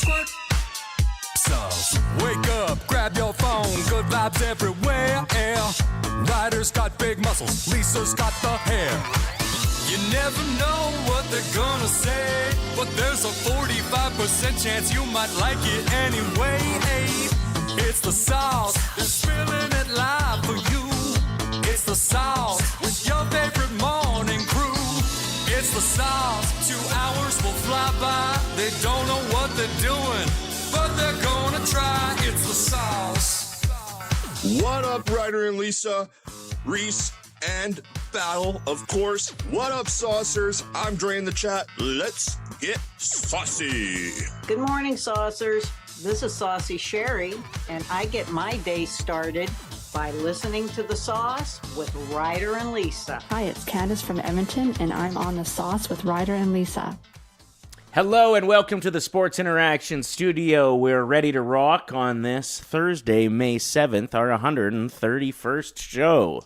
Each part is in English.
squirt. Sauce. Wake up, grab your phone, good vibes everywhere. Ryder's got big muscles, Lisa's got the hair. You never know what they're gonna say, but there's a 45% chance you might like it anyway. It's the sauce, they're spilling it live for you. It's the sauce with your favorite morning crew. It's the sauce, 2 hours will fly by. They don't know what they're doing, but they're gonna try. It's the sauce. What up, Ryder and Lisa? Reese and Battle, of course. What up, saucers? I'm Dre in the chat. Let's get saucy. Good morning, saucers. This is Saucy Sherry, and I get my day started by listening to The Sauce with Ryder and Lisa. Hi, it's Candace from Edmonton, and I'm on The Sauce with Ryder and Lisa. Hello and welcome to the Sports Interaction Studio. We're ready to rock on this Thursday, May 7th, our 131st show.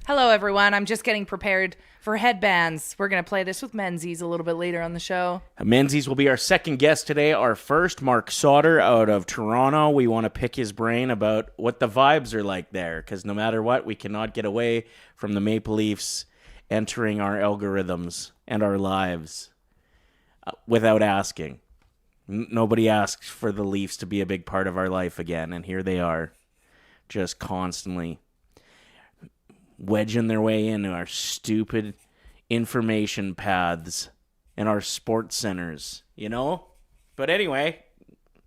Hello, everyone. I'm just getting prepared for Headbands. We're going to play this with Menzies a little bit later on the show. Menzies will be our second guest today. Our first, Marc Sautter out of Toronto. We want to pick his brain about what the vibes are like there, because no matter what, we cannot get away from the Maple Leafs entering our algorithms and our lives without asking. Nobody asks for the Leafs to be a big part of our life again, and here they are, just constantly wedging their way into our stupid information paths and our sports centers, you know? But anyway,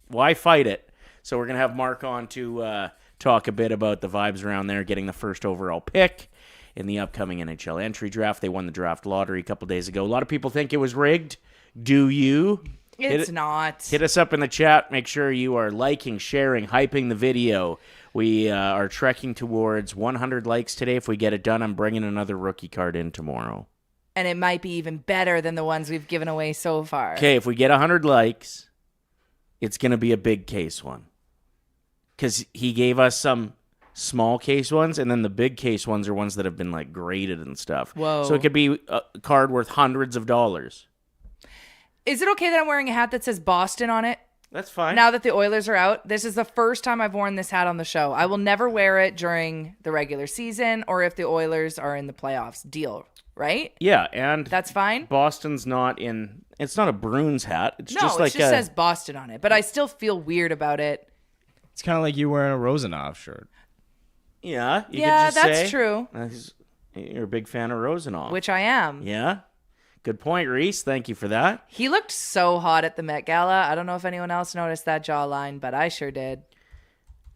why fight it? So we're going to have Marc on to talk a bit about the vibes around there, getting the first overall pick in the upcoming NHL entry draft. They won the draft lottery a couple days ago. A lot of people think it was rigged. Do you? It's not. Hit us up in the chat. Make sure you are liking, sharing, hyping the video. We are trekking towards 100 likes today. If we get it done, I'm bringing another rookie card in tomorrow. And it might be even better than the ones we've given away so far. Okay, if we get 100 likes, it's going to be a big case one. Because he gave us some small case ones, and then the big case ones are ones that have been like graded and stuff. Whoa. So it could be a card worth hundreds of dollars. Is it okay that I'm wearing a hat that says Boston on it? That's fine. Now that the Oilers are out, this is the first time I've worn this hat on the show. I will never wear it during the regular season or if the Oilers are in the playoffs. Deal, right? Yeah, and That's fine? Boston's not in... It's not a Bruins hat. It's No, just it like just says Boston on it. But I still feel weird about it. It's kind of like you wearing a Rosanov shirt. Yeah, you Yeah, could just that's say, true. You're a big fan of Rosanov. Which I am. Yeah? Good point, Reese. Thank you for that. He looked so hot at the Met Gala. I don't know if anyone else noticed that jawline, but I sure did.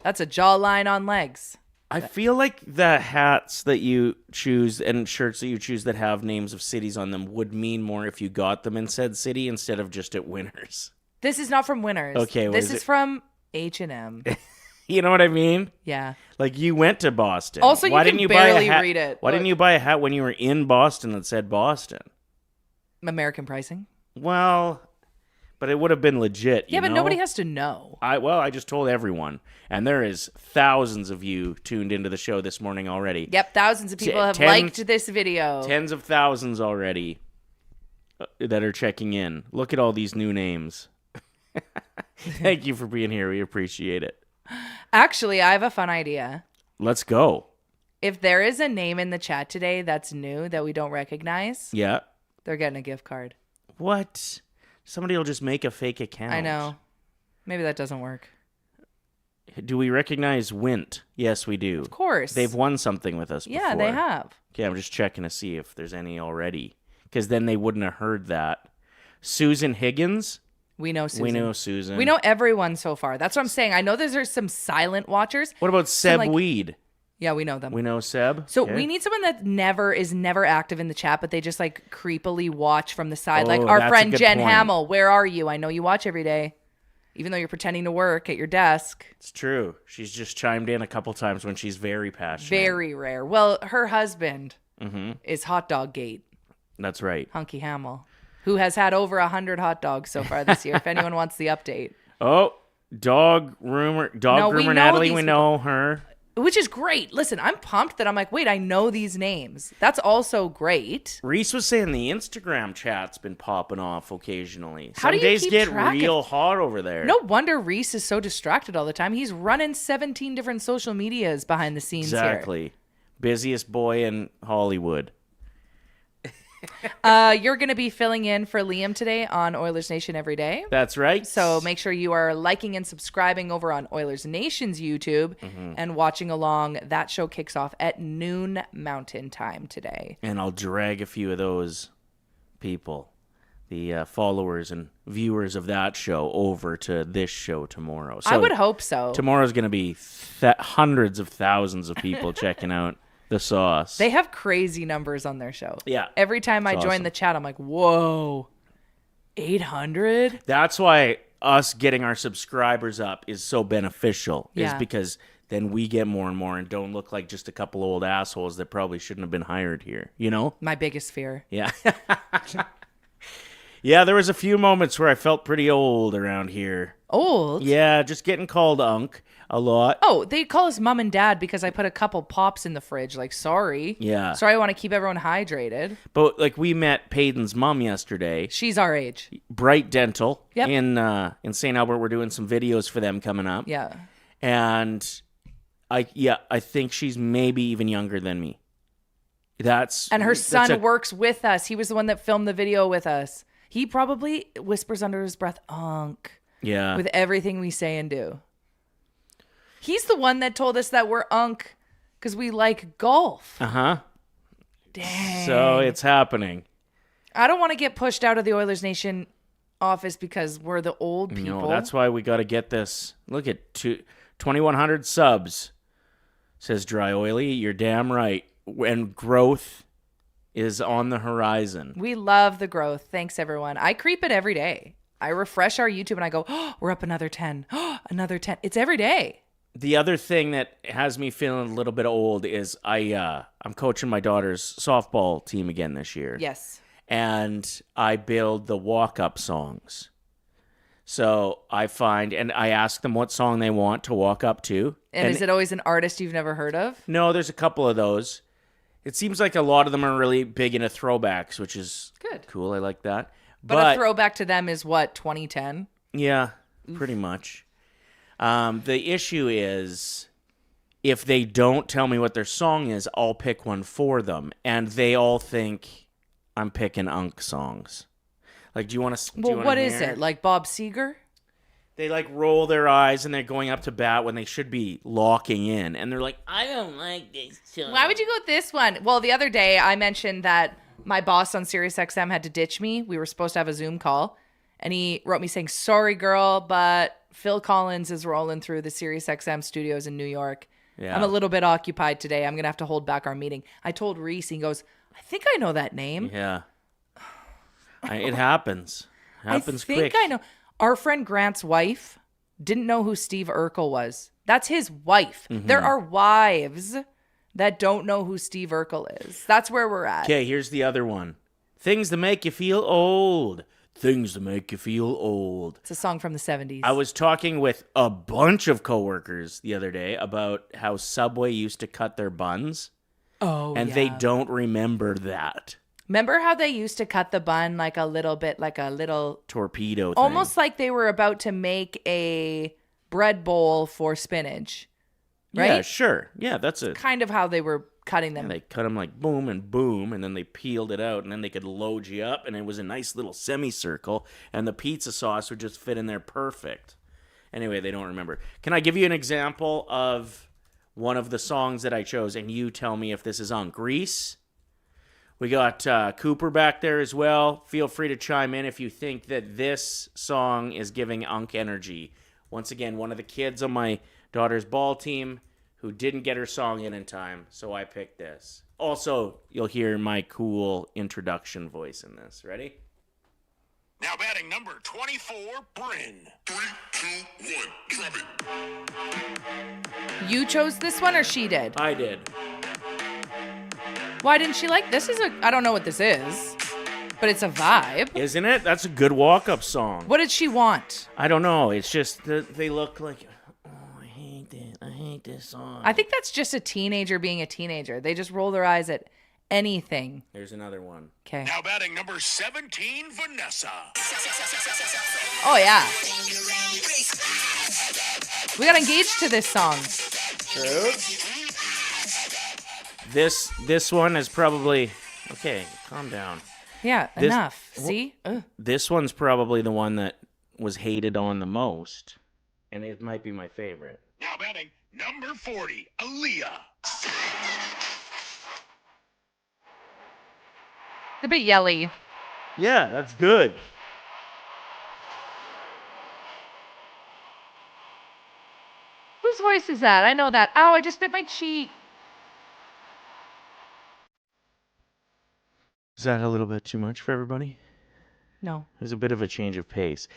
That's a jawline on legs. I feel like the hats that you choose and shirts that you choose that have names of cities on them would mean more if you got them in said city instead of just at Winners. This is not from Winners. Okay, what this is is it? from H&M. You know what I mean? Yeah. Like you went to Boston. Also, Why you didn't can you buy a barely hat? read it. Why didn't Look. you buy a hat when you were in Boston that said Boston? American pricing. Well, but it would have been legit. Yeah, you but know? nobody has to know. I just told everyone, and there is thousands of you tuned into the show this morning already. Yep, thousands of people have liked this video. Tens of thousands already that are checking in. Look at all these new names. Thank you for being here. We appreciate it. Actually, I have a fun idea. Let's go. If there is a name in the chat today that's new that we don't recognize, Yeah. they're getting a gift card. What? Somebody will just make a fake account. I know. Maybe that doesn't work. Do we recognize Wint? Yes, we do. Of course. They've won something with us before. Yeah, they have. Okay, I'm just checking to see if there's any already. Because then they wouldn't have heard that. Susan Higgins? We know Susan. We know Susan. We know everyone so far. That's what I'm saying. I know there's some silent watchers. What about Seb like- Weed? Yeah, we know them. We know Seb. So Okay. we need someone that is never active in the chat, but they just like creepily watch from the side. Like Oh, our that's a friend good Jen point. Hamill. Where are you? I know you watch every day, even though you're pretending to work at your desk. It's true. She's just chimed in a couple times when she's very passionate. Very rare. Well, her husband Mm-hmm. is Hot Dog Gate, That's right. Hunky Hamill, who has had over 100 hot dogs so far this year. If anyone wants the update. Oh, dog No, we groomer know Natalie. these We know her. which is great. Listen, I'm pumped that I'm like, wait, I know these names. That's also great. Reese was saying the Instagram chat's been popping off occasionally. How do Some you days keep get track real hot over there. No wonder Reese is so distracted all the time. He's running 17 different social medias behind the scenes here. Exactly. Busiest boy in Hollywood. You're going to be filling in for Liam today on Oilers Nation Every Day. That's right. So make sure you are liking and subscribing over on Oilers Nation's YouTube and watching along. That show kicks off at noon Mountain Time today. And I'll drag a few of those people, the followers and viewers of that show, over to this show tomorrow. So I would hope so. tomorrow's going to be hundreds of thousands of people checking out the sauce. They have crazy numbers on their show. Yeah. Every time I It's join awesome. the chat, I'm like, whoa, 800? That's why us getting our subscribers up is so beneficial, is Yeah. because then we get more and more and don't look like just a couple old assholes that probably shouldn't have been hired here, you know? My biggest fear. Yeah. Yeah, there was a few moments where I felt pretty old around here. Old? Yeah, just getting called Unc a lot. Oh, they call us mom and dad because I put a couple pops in the fridge. Like, sorry. Yeah. Sorry, I want to keep everyone hydrated. But like we met Payton's mom yesterday, She's our age. Bright Dental, Yep. in St. Albert. We're doing some videos for them coming up. Yeah. And I think she's maybe even younger than me. And her son works with us. He was the one that filmed the video with us. He probably whispers under his breath, Unc, Yeah. with everything we say and do. He's the one that told us that we're Unc because we like golf. Uh-huh. Dang. So it's happening. I don't want to get pushed out of the Oilers Nation office because we're the old people. No, that's why we got to get this. Look at 2,100 subs, says Dry Oily. You're damn right. And growth is on the horizon. We love the growth. Thanks, everyone. I creep it every day. I refresh our YouTube and I go, oh, we're up another 10. Oh, another 10. It's every day. The other thing that has me feeling a little bit old is I'm coaching my daughter's softball team again this year. Yes. And I build the walk-up songs. So I find, and I ask them what song they want to walk up to. And is it always an artist you've never heard of? No, there's a couple of those. It seems like a lot of them are really big into throwbacks, which is Good. cool. I like that. But a throwback to them is what, 2010? Yeah, pretty much. The issue is if they don't tell me what their song is, I'll pick one for them. And they all think I'm picking Unc songs. Like, do you want to Well, what is it? Like Bob Seger? They like roll their eyes and they're going up to bat when they should be locking in. And they're like, I don't like this song. Why would you go with this one? Well, the other day I mentioned that my boss on SiriusXM had to ditch me. We were supposed to have a Zoom call. And he wrote me saying, sorry, girl, but Phil Collins is rolling through the SiriusXM studios in New York. Yeah. I'm a little bit occupied today. I'm going to have to hold back our meeting. I told Reese, he goes, I think I know that name. Yeah. It happens. Happens I think quick. I know. Our friend Grant's wife didn't know who Steve Urkel was. That's his wife. Mm-hmm. There are wives that don't know who Steve Urkel is. That's where we're at. Okay, here's the other one. Things that make you feel old. Things that make you feel old. It's a song from the 70s. I was talking with a bunch of coworkers the other day about how Subway used to cut their buns. Oh, And they don't remember that. Remember how they used to cut the bun like a little bit, like a little, Torpedo thing. almost like they were about to make a bread bowl for spinach, right? Yeah, sure. Yeah, that's it. Kind of how they were cutting them. And they cut them like boom and boom, and then they peeled it out, and then they could load you up, and it was a nice little semicircle, and the pizza sauce would just fit in there perfect. Anyway, they don't remember. Can I give you an example of one of the songs that I chose, and you tell me if this is on Grease? We got Cooper back there as well. Feel free to chime in if you think that this song is giving Unc energy. Once again, one of the kids on my daughter's ball team who didn't get her song in time, so I picked this. Also, you'll hear my cool introduction voice in this. Ready? Now batting number 24, Bryn. 3, 2, 1, drop it. You chose this one or she did? I did. Why didn't she like this? I don't know what this is, but it's a vibe. Isn't it? That's a good walk-up song. What did she want? I don't know. It's just that they look like, oh, I hate hate this song. I think that's just a teenager being a teenager. They just roll their eyes at anything. There's another one. Okay. Now batting number 17, Vanessa. Oh, yeah. We got engaged to this song. True. This one is probably... Okay, calm down. Yeah, enough. See? Ugh. This one's probably the one that was hated on the most, and it might be my favorite. Now batting number 40, Aaliyah. It's a bit yelly. Yeah, that's good. Whose voice is that? I know that. Ow, I just bit my cheek. Is that a little bit too much for everybody? No. There's a bit of a change of pace.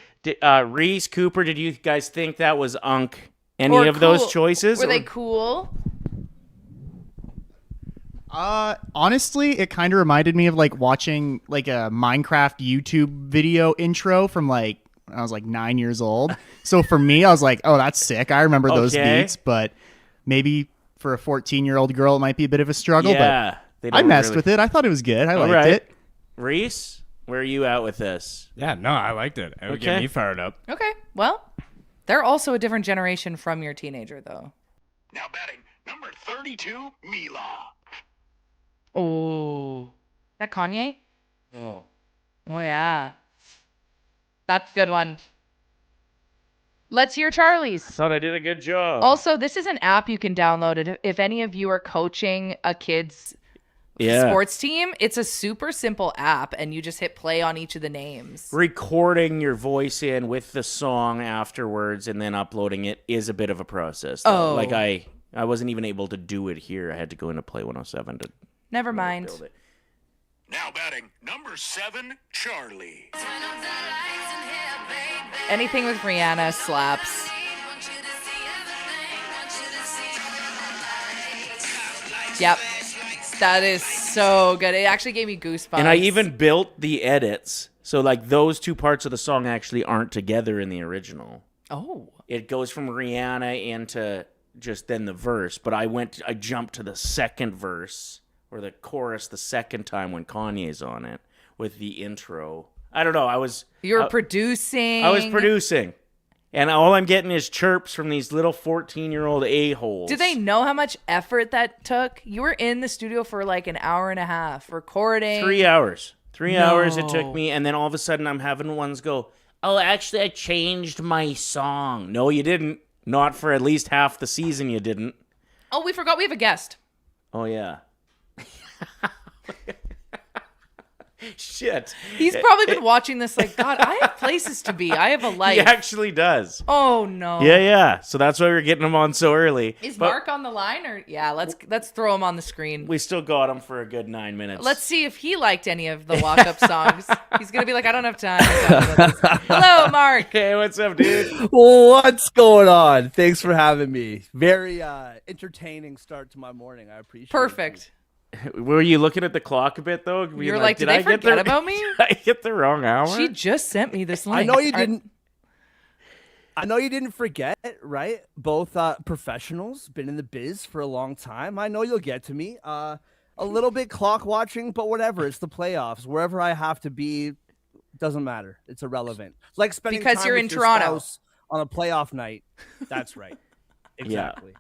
Reese, Cooper, did you guys think that was Unk? Any Or of those cool. choices? Were they cool? Honestly, it kind of reminded me of like watching like a Minecraft YouTube video intro from like when I was like 9 years old. So for me, I was like, oh, that's sick. I remember those Okay. beats, but maybe for a 14-year-old girl, it might be a bit of a struggle. Yeah. But I messed with it. I thought it was good. I liked right. it. Reese, where are you at with this? Yeah, no, I liked it. It would get me fired up. Okay. Well, they're also a different generation from your teenager, though. Now batting number 32, Mila. Oh. That Kanye? Oh. Oh, yeah. That's a good one. Let's hear Charlie's. Thought I did a good job. Also, this is an app you can download. If any of you are coaching a kid's sports team, it's a super simple app, and you just hit play on each of the names. Recording your voice in with the song afterwards and then uploading it is a bit of a process. Though. Oh. Like I wasn't even able to do it here. I had to go into Play 107 to Never mind. build it. Now batting number 7, Charlie. Anything with Rihanna slaps. Yep. That is so good. It actually gave me goosebumps. And I even built the edits. So like those two parts of the song actually aren't together in the original. Oh. It goes from Rihanna into just then the verse, but I jumped to the second verse or the chorus the second time when Kanye's on it with the intro. I don't know. You were producing. I was producing. And all I'm getting is chirps from these little 14-year-old a-holes. Do they know how much effort that took? You were in the studio for like an hour and a half recording. 3 hours. 3 hours it took me, and then all of a sudden I'm having ones go, oh, actually I changed my song. No, you didn't. Not for at least half the season you didn't. Oh, we forgot we have a guest. Oh, yeah. Shit. He's probably been watching this like, God, I have places to be. I have a life. He actually does. Oh, no. Yeah. So that's why we're getting him on so early. Is But Mark on the line? Or yeah, let's throw him on the screen. we still got him for a good 9 minutes. Let's see if he liked any of the walk-up songs. He's going to be like, I don't have time to talk about this. Hello, Mark. Hey, what's up, dude? What's going on? Thanks for having me. Very entertaining start to my morning. I appreciate it. Perfect. Were you looking at the clock a bit, though? Were you You're like, did they forget about me? Did I get the wrong hour? She just sent me this link. I know you didn't. I know you didn't forget, right? Both professionals, been in the biz for a long time. I know you'll get to me. A little bit clock watching, but whatever. It's the playoffs. Wherever I have to be, doesn't matter. It's irrelevant. It's like spending Because time you're with in your Toronto. spouse on a playoff night. That's right. Exactly.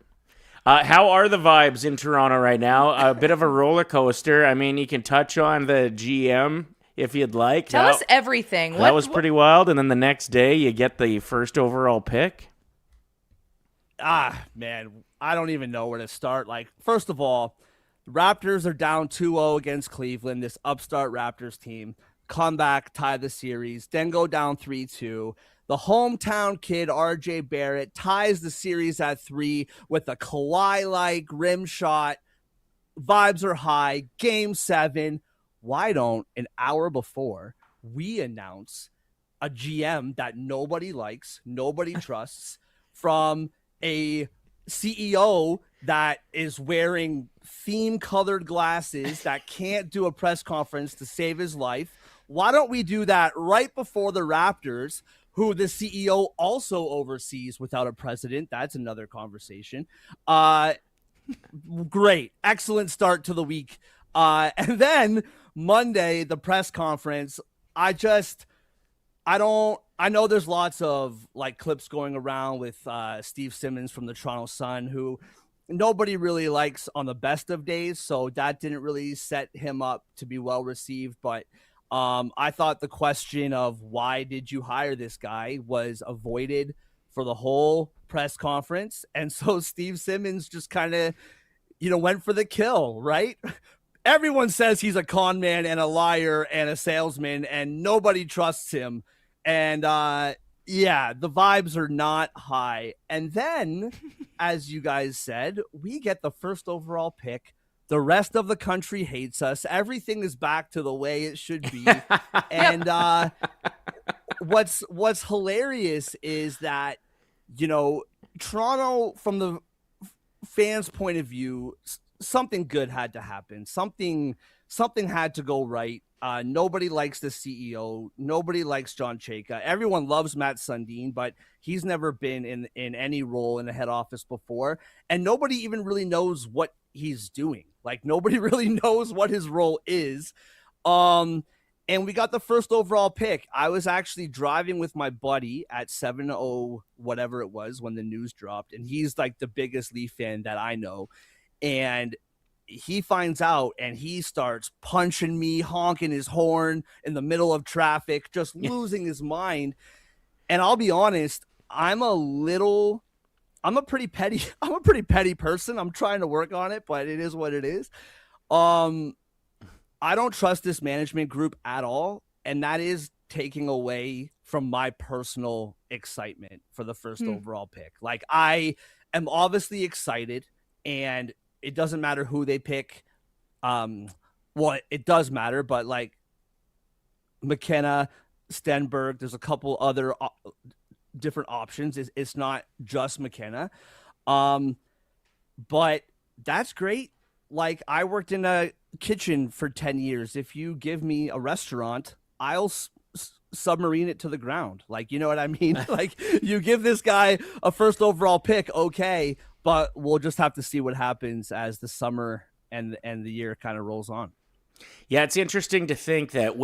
How are the vibes in Toronto right now? A bit of a roller coaster. I mean, you can touch on the GM if you'd like. Tell us everything. That was pretty wild. And then the next day, you get the first overall pick. Man, I don't even know where to start. Like, first of all, the Raptors are down 2-0 against Cleveland, this upstart Raptors team. Come back, tie the series, then go down 3-2. The hometown kid, RJ Barrett, ties the series at 3 with a Kawhi-like rim shot. Vibes are high. Game 7. Why don't, an hour before, we announce a GM that nobody likes, nobody trusts, from a CEO that is wearing theme-colored glasses that can't do a press conference to save his life? Why don't we do that right before the Raptors, who the CEO also oversees without a president. That's another conversation. Great. Excellent start to the week. And then Monday, the press conference, I know there's lots of like clips going around with Steve Simmons from the Toronto Sun, who nobody really likes on the best of days. So that didn't really set him up to be well received. But I thought the question of why did you hire this guy was avoided for the whole press conference. And so Steve Simmons just kind of, went for the kill, right? Everyone says he's a con man and a liar and a salesman, and nobody trusts him. And yeah, the vibes are not high. And then, as you guys said, we get the first overall pick. The rest of the country hates us. Everything is back to the way it should be. And what's hilarious is that, Toronto, from the fans' point of view, something good had to happen. Something had to go right. Nobody likes the CEO. Nobody likes John Chayka. Everyone loves Matt Sundin, but he's never been in any role in the head office before. And nobody even really knows what he's doing. Like, nobody really knows what his role is. And we got the first overall pick. I was actually driving with my buddy at 7:00, whatever it was, when the news dropped. And he's like the biggest Leaf fan that I know. And he finds out and he starts punching me, honking his horn in the middle of traffic, just losing his mind. And I'll be honest, I'm a pretty petty person. I'm trying to work on it, but it is what it is. I don't trust this management group at all. And that is taking away from my personal excitement for the first overall pick. Like, I am obviously excited, and it doesn't matter who they pick. Well, it does matter, but like McKenna, Stenberg, there's a couple other different options. It's not just McKenna. But that's great. Like, I worked in a kitchen for 10 years. If you give me a restaurant, I'll submarine it to the ground. Like, you know what I mean? Like, you give this guy a first overall pick, okay, but we'll just have to see what happens as the summer and the year kind of rolls on. Yeah, it's interesting to think that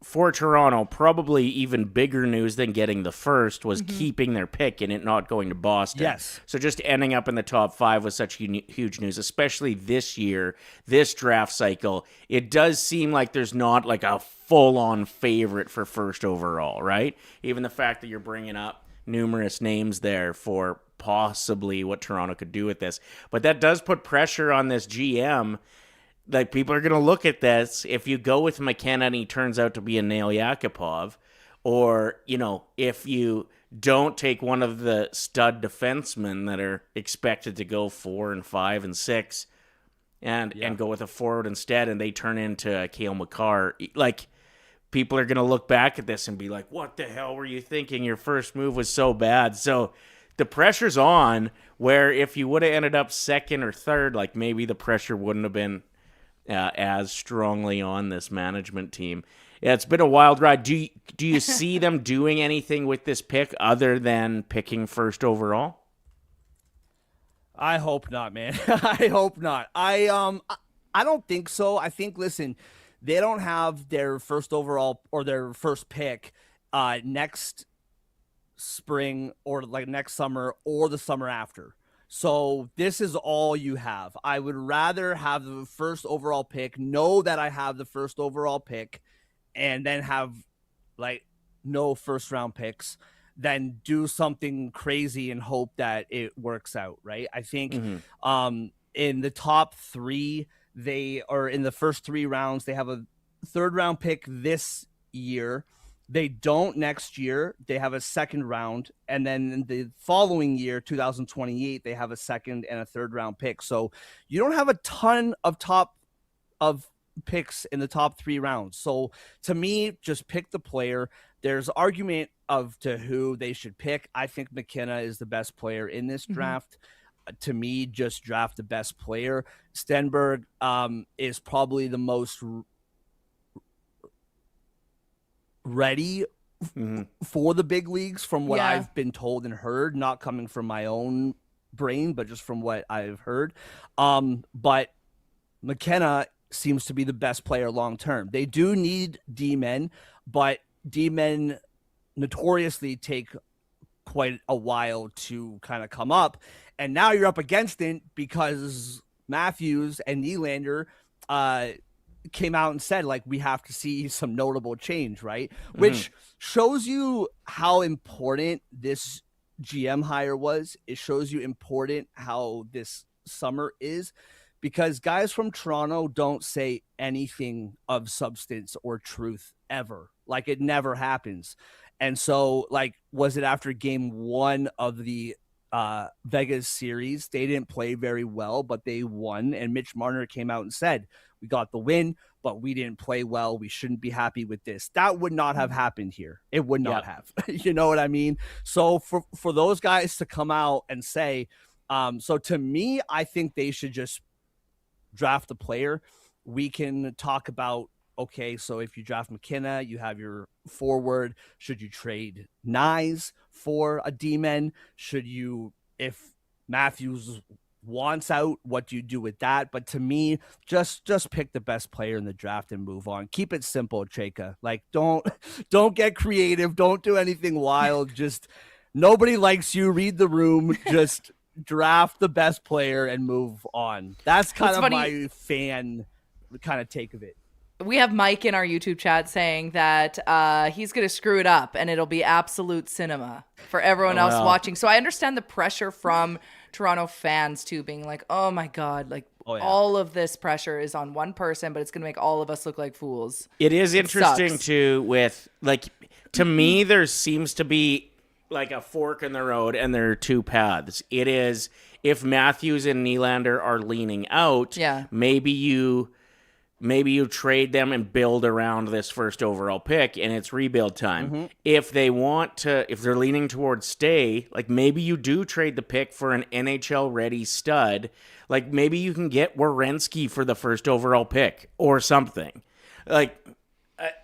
for Toronto, probably even bigger news than getting the first was keeping their pick and it not going to Boston. Yes. So just ending up in the top 5 was such huge news, especially this year, this draft cycle. It does seem like there's not like a full-on favorite for first overall, right? Even the fact that you're bringing up numerous names there for possibly what Toronto could do with this. But that does put pressure on this GM. Like, people are going to look at this. If you go with McKenna and he turns out to be a Nail Yakupov, or, if you don't take one of the stud defensemen that are expected to go 4 and 5 and 6 and go with a forward instead, and they turn into Cale Makar, like, people are going to look back at this and be like, what the hell were you thinking? Your first move was so bad. So the pressure's on, where if you would have ended up second or third, like, maybe the pressure wouldn't have been as strongly on this management team. Yeah, it's been a wild ride. Do you see them doing anything with this pick other than picking first overall? I hope not, man. I hope not. I don't think so. I think, listen, they don't have their first overall or their first pick next spring or like next summer or the summer after. So this is all you have. I would rather have the first overall pick, know that I have the first overall pick, and then have like no first round picks, than do something crazy and hope that it works out, right? I think in the top 3, they are in the first 3 rounds. They have a third round pick this year. They don't next year. They have a second round. And then in the following year, 2028, they have a second and a third round pick. So you don't have a ton of picks in the top 3 rounds. So to me, just pick the player. There's argument to who they should pick. I think McKenna is the best player in this draft. To me, just draft the best player. Stenberg is probably the most ready for the big leagues from what Yeah. I've been told and heard, not coming from my own brain, but just from what I've heard. But McKenna seems to be the best player long term. They do need D-men, but D-men notoriously take quite a while to kind of come up. And now you're up against it because Matthews and Nylander came out and said, like, we have to see some notable change, right? Which shows you how important this GM hire was. It shows you important how this summer is, because guys from Toronto don't say anything of substance or truth ever. Like, it never happens. And so, like, was it after game 1 of the Vegas series? They didn't play very well, but they won. And Mitch Marner came out and said, we got the win, but we didn't play well. We shouldn't be happy with this. That would not have happened here. It would not have. You know what I mean? So for those guys to come out and say, so to me, I think they should just draft a player. We can talk about, okay, so if you draft McKenna, you have your forward. Should you trade Nyes for a D-man? Should you, if Matthews wants out, what do you do with that? But to me, just pick the best player in the draft and move on. Keep it simple, Cheka. Like, don't get creative. Don't do anything wild. Just, nobody likes you. Read the room. Just draft the best player and move on. That's kind of my fan kind of take of it. We have Mike in our YouTube chat saying that he's going to screw it up and it'll be absolute cinema for everyone else watching. So I understand the pressure from Toronto fans too, being like, oh my God, like all of this pressure is on one person, but it's going to make all of us look like fools. It is interesting too with, like, to me, there seems to be like a fork in the road and there are two paths. It is, if Matthews and Nylander are leaning out, maybe you trade them and build around this first overall pick and it's rebuild time. If they want to, if they're leaning towards stay, like maybe you do trade the pick for an NHL ready stud. Like maybe you can get Werenski for the first overall pick or something. Like,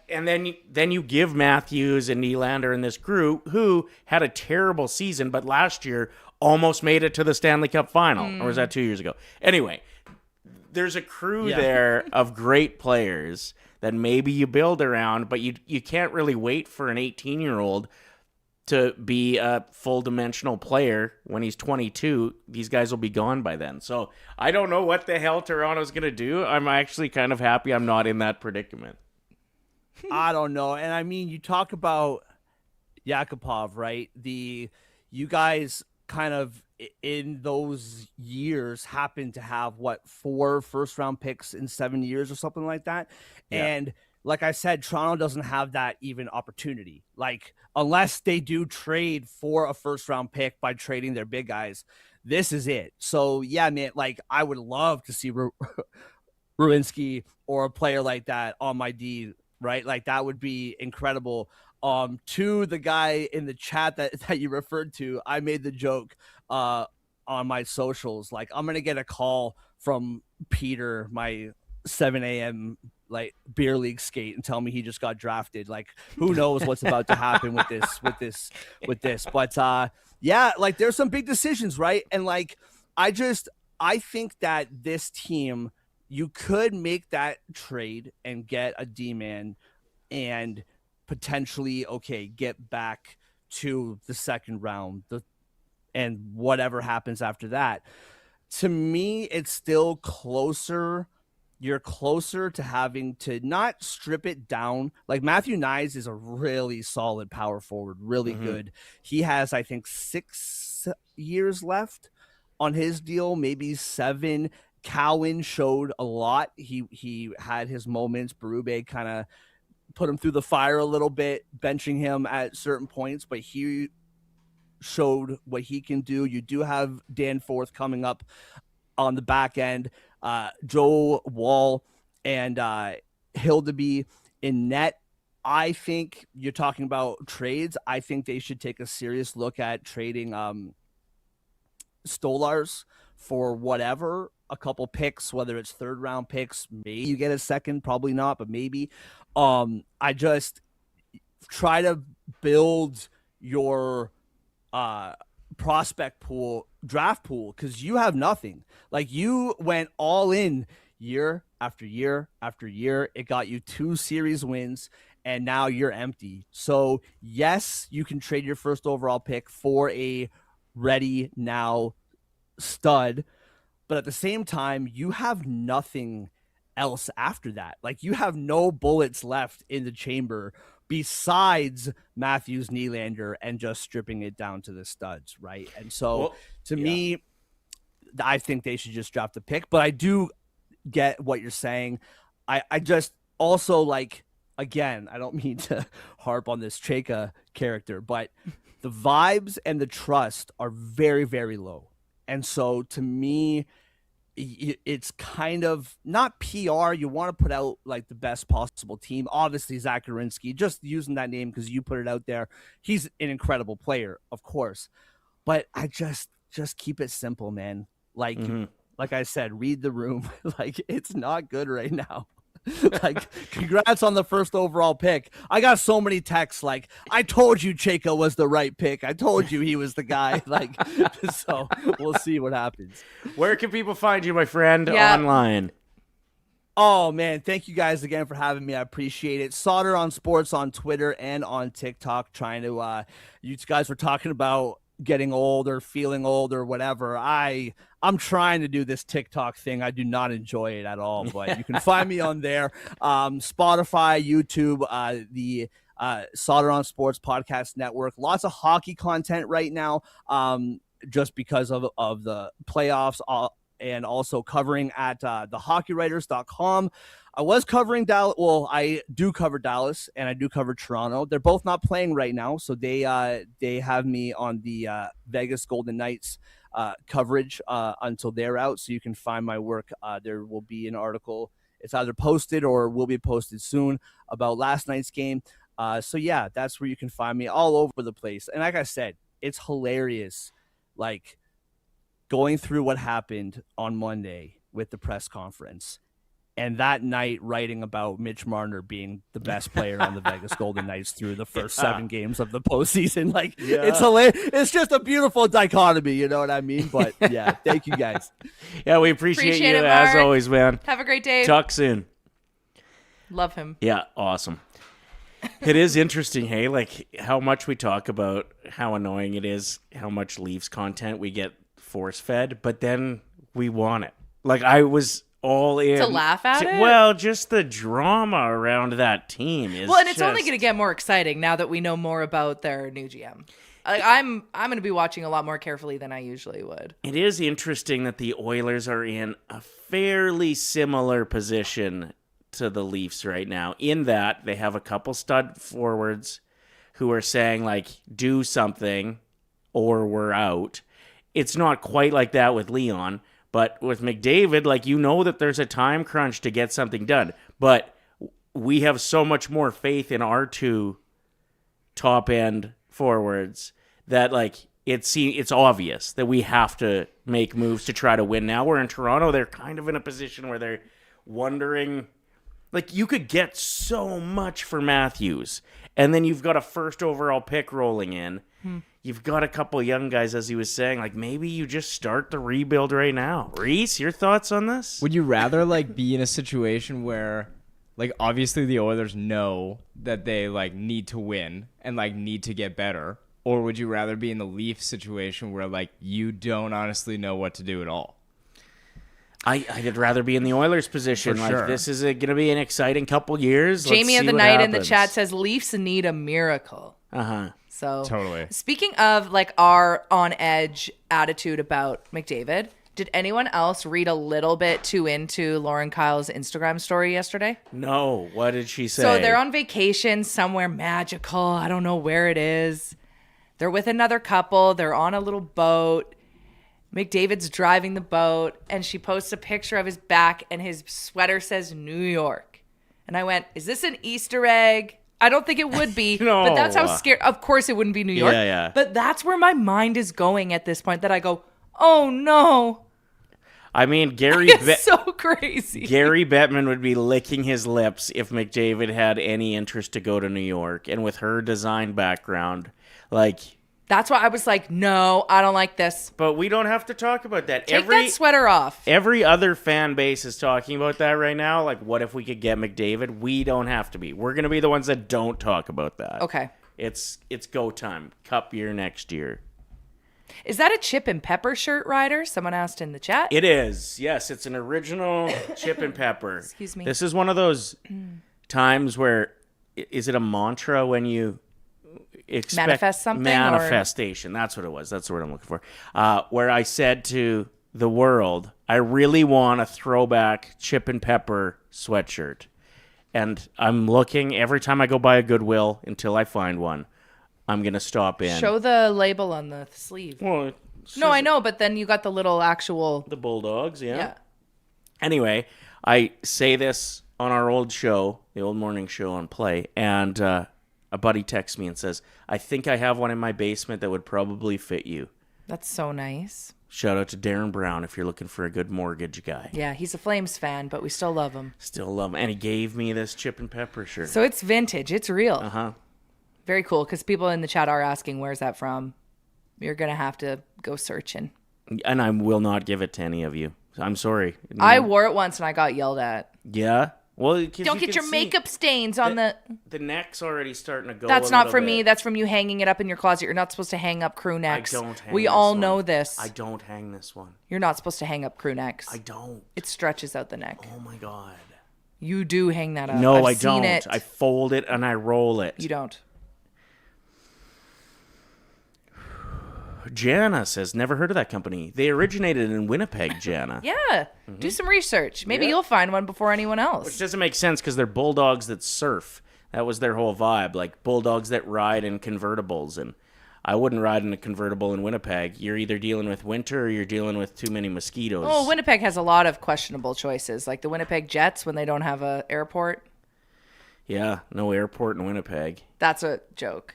and then you give Matthews and Nylander and this group who had a terrible season, but last year almost made it to the Stanley Cup final. Or was that 2 years ago? Anyway, there's a crew there of great players that maybe you build around, but you can't really wait for an 18-year-old to be a full-dimensional player when he's 22. These guys will be gone by then. So I don't know what the hell Toronto's going to do. I'm actually kind of happy I'm not in that predicament. I don't know. And I mean, you talk about Yakupov, right? You guys kind of in those years happen to have 4 first-round picks in 7 years or something like that. Yeah. And like I said, Toronto doesn't have that even opportunity. Like, unless they do trade for a first-round pick by trading their big guys, this is it. So, yeah, man, like, I would love to see Werenski or a player like that on my D, right? Like, that would be incredible. To the guy in the chat that you referred to, I made the joke on my socials, like, I'm gonna get a call from Peter, my 7 a.m. like beer league skate, and tell me he just got drafted. Like, who knows what's about to happen with this. But yeah, like, there's some big decisions, right? And like, I think that this team, you could make that trade and get a D-man and potentially, get back to the second round, and whatever happens after that. To me, it's still closer. You're closer to having to not strip it down. Like, Matthew Nyes is a really solid power forward, really good. He has, I think, 6 years left on his deal, maybe 7. Cowan showed a lot. He had his moments. Berube kind of put him through the fire a little bit, benching him at certain points, but he showed what he can do. You do have Danforth coming up on the back end, Joe Wall and Hildeby in net. I think you're talking about trades. I think they should take a serious look at trading Stolars for whatever, a couple picks, whether it's third round picks, maybe you get a second, probably not, but maybe. I just try to build your prospect pool, draft pool, because you have nothing. Like, you went all in year after year after year. It got you 2 series wins, and now you're empty. So yes, you can trade your first overall pick for a ready now stud, but at the same time, you have nothing else after that. Like, you have no bullets left in the chamber besides Matthews, Nylander, and just stripping it down to the studs, right? And so to me, I think they should just drop the pick, but I do get what you're saying. I just also, like, again, I don't mean to harp on this Chayka character, but the vibes and the trust are very, very low. And so to me, it's kind of not PR. You want to put out like the best possible team. Obviously, Zach Werenski, just using that name because you put it out there. He's an incredible player, of course. But I just keep it simple, man. Like, like I said, read the room. Like, it's not good right now. Like, congrats on the first overall pick. I got so many texts like, I told you Chayka was the right pick. I told you he was the guy. Like, so we'll see what happens. Where can people find you, my friend, online? Oh, man, thank you guys again for having me. I appreciate it. Sautter on Sports on Twitter and on TikTok. Trying to, you guys were talking about getting old or feeling old or whatever. I'm trying to do this TikTok thing. I do not enjoy it at all, but you can find me on there. Spotify, YouTube, the Sautter on Sports podcast network. Lots of hockey content right now, just because of the playoffs, and also covering at thehockeywriters.com. I was covering Dallas. Well, I do cover Dallas and I do cover Toronto. They're both not playing right now, so they have me on the Vegas Golden Knights coverage until they're out. So you can find my work. There will be an article. It's either posted or will be posted soon about last night's game. So yeah, that's where you can find me all over the place. And like I said, it's hilarious. Like, going through what happened on Monday with the press conference, and that night writing about Mitch Marner being the best player on the Vegas Golden Knights through the first 7 games of the postseason. Like, it's hilarious. It's just a beautiful dichotomy, you know what I mean? But yeah, thank you guys. Yeah, we appreciate you it, as Mark. always, man. Have a great day. Talk soon. Love him. Yeah, awesome. It is interesting, hey, like how much we talk about how annoying it is, how much Leafs content we get force-fed, but then we want it. Like, I was all in to laugh at it. Well, just the drama around that team is. Well, and it's only going to get more exciting now that we know more about their new GM. Like, I'm going to be watching a lot more carefully than I usually would. It is interesting that the Oilers are in a fairly similar position to the Leafs right now, in that they have a couple stud forwards who are saying, like, do something or we're out. It's not quite like that with Leon, but with McDavid, like, you know that there's a time crunch to get something done. But we have so much more faith in our 2 top-end forwards that, like, it's obvious that we have to make moves to try to win. Now we're in Toronto. They're kind of in a position where they're wondering, like, you could get so much for Matthews, and then you've got a first overall pick rolling in. You've got a couple young guys, as he was saying. Like, maybe you just start the rebuild right now. Reese, your thoughts on this? Would you rather, like, be in a situation where, like, obviously the Oilers know that they, like, need to win and, like, need to get better? Or would you rather be in the Leaf situation where, like, you don't honestly know what to do at all? I'd rather be in the Oilers position. For like, sure. this is going to be an exciting couple years. Jamie Let's of see the what Night in the happens. chat says Leafs need a miracle. Uh-huh. So Totally. Speaking of, like, our on edge attitude about McDavid, did anyone else read a little bit too into Lauren Kyle's Instagram story yesterday? No. What did she say? So they're on vacation somewhere magical. I don't know where it is. They're with another couple. They're on a little boat. McDavid's driving the boat, and she posts a picture of his back, and his sweater says New York. And I went, is this an Easter egg? I don't think it would be, No. but that's how scared. Of course it wouldn't be New York. Yeah. But that's where my mind is going at this point, that I go, oh no. I mean, It's so crazy. Gary Bettman would be licking his lips if McDavid had any interest to go to New York. And with her design background, like... That's why I was like, no, I don't like this. But we don't have to talk about that. Take that sweater off. Every other fan base is talking about that right now. Like, what if we could get McDavid? We don't have to be. We're going to be the ones that don't talk about that. Okay. It's go time. Cup year next year. Is that a Chip and Pepper shirt, Ryder? Someone asked in the chat. It is. Yes, it's an original Chip and Pepper. Excuse me. This is one of those times where, is it a mantra when you... manifest something? Manifestation. That's what it was. That's the word I'm looking for. Where I said to the world, I really want a throwback Chip and Pepper sweatshirt. And I'm looking every time I go by a Goodwill until I find one. I'm going to stop in. Show the label on the sleeve. Well, no, I know, but then you got the little actual... The Bulldogs, Yeah. Anyway, I say this on our old show, the old morning show on Play, and... a buddy texts me and says, I think I have one in my basement that would probably fit you. That's so nice. Shout out to Darren Brown if you're looking for a good mortgage guy. Yeah, he's a Flames fan, but we still love him. Still love him. And he gave me this Chip and Pepper shirt. So it's vintage. It's real. Uh-huh. Very cool, because people in the chat are asking, where's that from? You're going to have to go searching. And I will not give it to any of you. I'm sorry. No. I wore it once and I got yelled at. Yeah? Well, don't get your makeup stains on the... The neck's already starting to go. That's not from me. That's from you hanging it up in your closet. You're not supposed to hang up crew necks. I don't hang We this all one. know this. I don't hang this one. You're not supposed to hang up crew necks. I don't. It stretches out the neck. Oh, my God. You do hang that up. No, I've I don't. seen it. I fold it and I roll it. You don't. Jana says, never heard of that company. They originated in Winnipeg, Jana. Yeah. Do some research. Maybe you'll find one before anyone else. Which doesn't make sense because they're bulldogs that surf. That was their whole vibe. Like bulldogs that ride in convertibles. And I wouldn't ride in a convertible in Winnipeg. You're either dealing with winter or you're dealing with too many mosquitoes. Oh, Winnipeg has a lot of questionable choices. Like the Winnipeg Jets when they don't have an airport. Yeah, no airport in Winnipeg. That's a joke.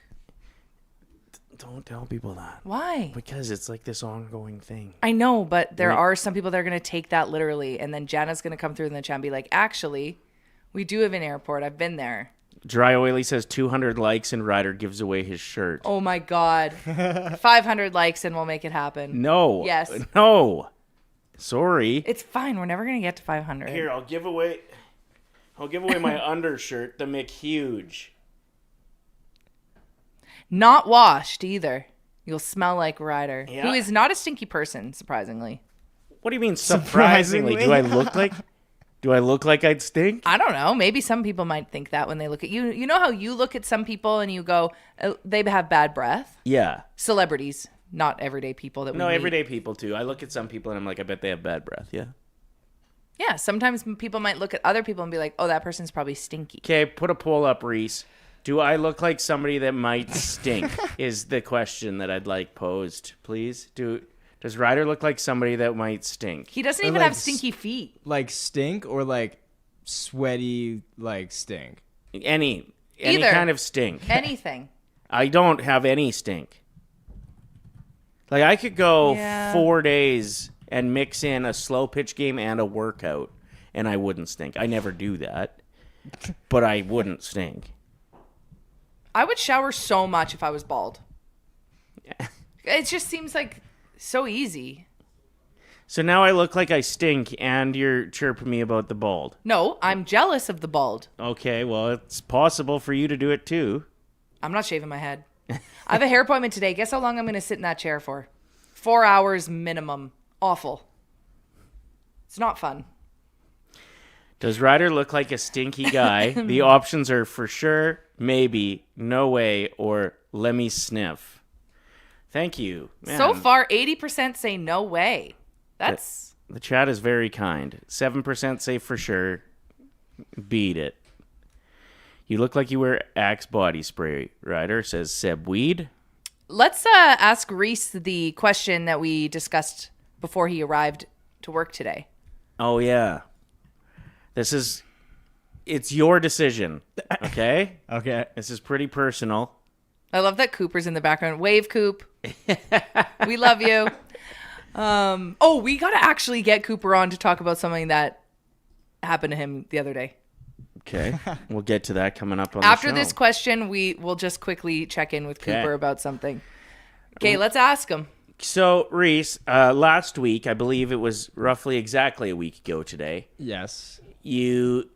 Don't tell people that. Why? Because it's like this ongoing thing. I know, but there are some people that are going to take that literally. And then Jana's going to come through in the chat and be like, actually, we do have an airport. I've been there. Dry Oily says 200 likes and Ryder gives away his shirt. Oh, my God. 500 likes and we'll make it happen. No. Yes. No. Sorry. It's fine. We're never going to get to 500. Here, I'll give away my undershirt, the McHuge. Not washed either. You'll smell like Ryder, Yeah. who is not a stinky person, surprisingly. What do you mean surprisingly? Do I look like I'd stink? I don't know. Maybe some people might think that when they look at you. You know how you look at some people and you go, they have bad breath? Yeah. Celebrities, not everyday people that we No, meet. everyday people too. I look at some people and I'm like, I bet they have bad breath. Yeah. Yeah, sometimes people might look at other people and be like, oh, that person's probably stinky. Okay, put a poll up, Reese. Do I look like somebody that might stink? Is the question that I'd like posed, please. Does Ryder look like somebody that might stink? He doesn't Or even like have stinky feet. Like stink or like sweaty like stink? Any Either. kind of stink. Anything. I don't have any stink. Like I could go Yeah. 4 days and mix in a slow pitch game and a workout and I wouldn't stink. I never do that. But I wouldn't stink. I would shower so much if I was bald. It just seems like so easy. So now I look like I stink and you're chirping me about the bald. No, I'm jealous of the bald. Okay, well, it's possible for you to do it too. I'm not shaving my head. I have a hair appointment today. Guess how long I'm going to sit in that chair for? 4 hours minimum. Awful. It's not fun. Does Ryder look like a stinky guy? The options are for sure, maybe, no way, or let me sniff. Thank you. Man, So far, 80% say no way. That's... the chat is very kind. 7% say for sure. Beat it. You look like you wear Axe body spray, Ryder, says Seb Weed. Let's ask Reese the question that we discussed before he arrived to work today. Oh, yeah. It's your decision, okay? Okay. This is pretty personal. I love that Cooper's in the background. Wave, Coop. We love you. We got to actually get Cooper on to talk about something that happened to him the other day. Okay. We'll get to that coming up on After the show. this question, we will just quickly check in with Cooper about something. Okay, let's ask him. So, Reese, last week, I believe it was roughly exactly a week ago today, Yes. you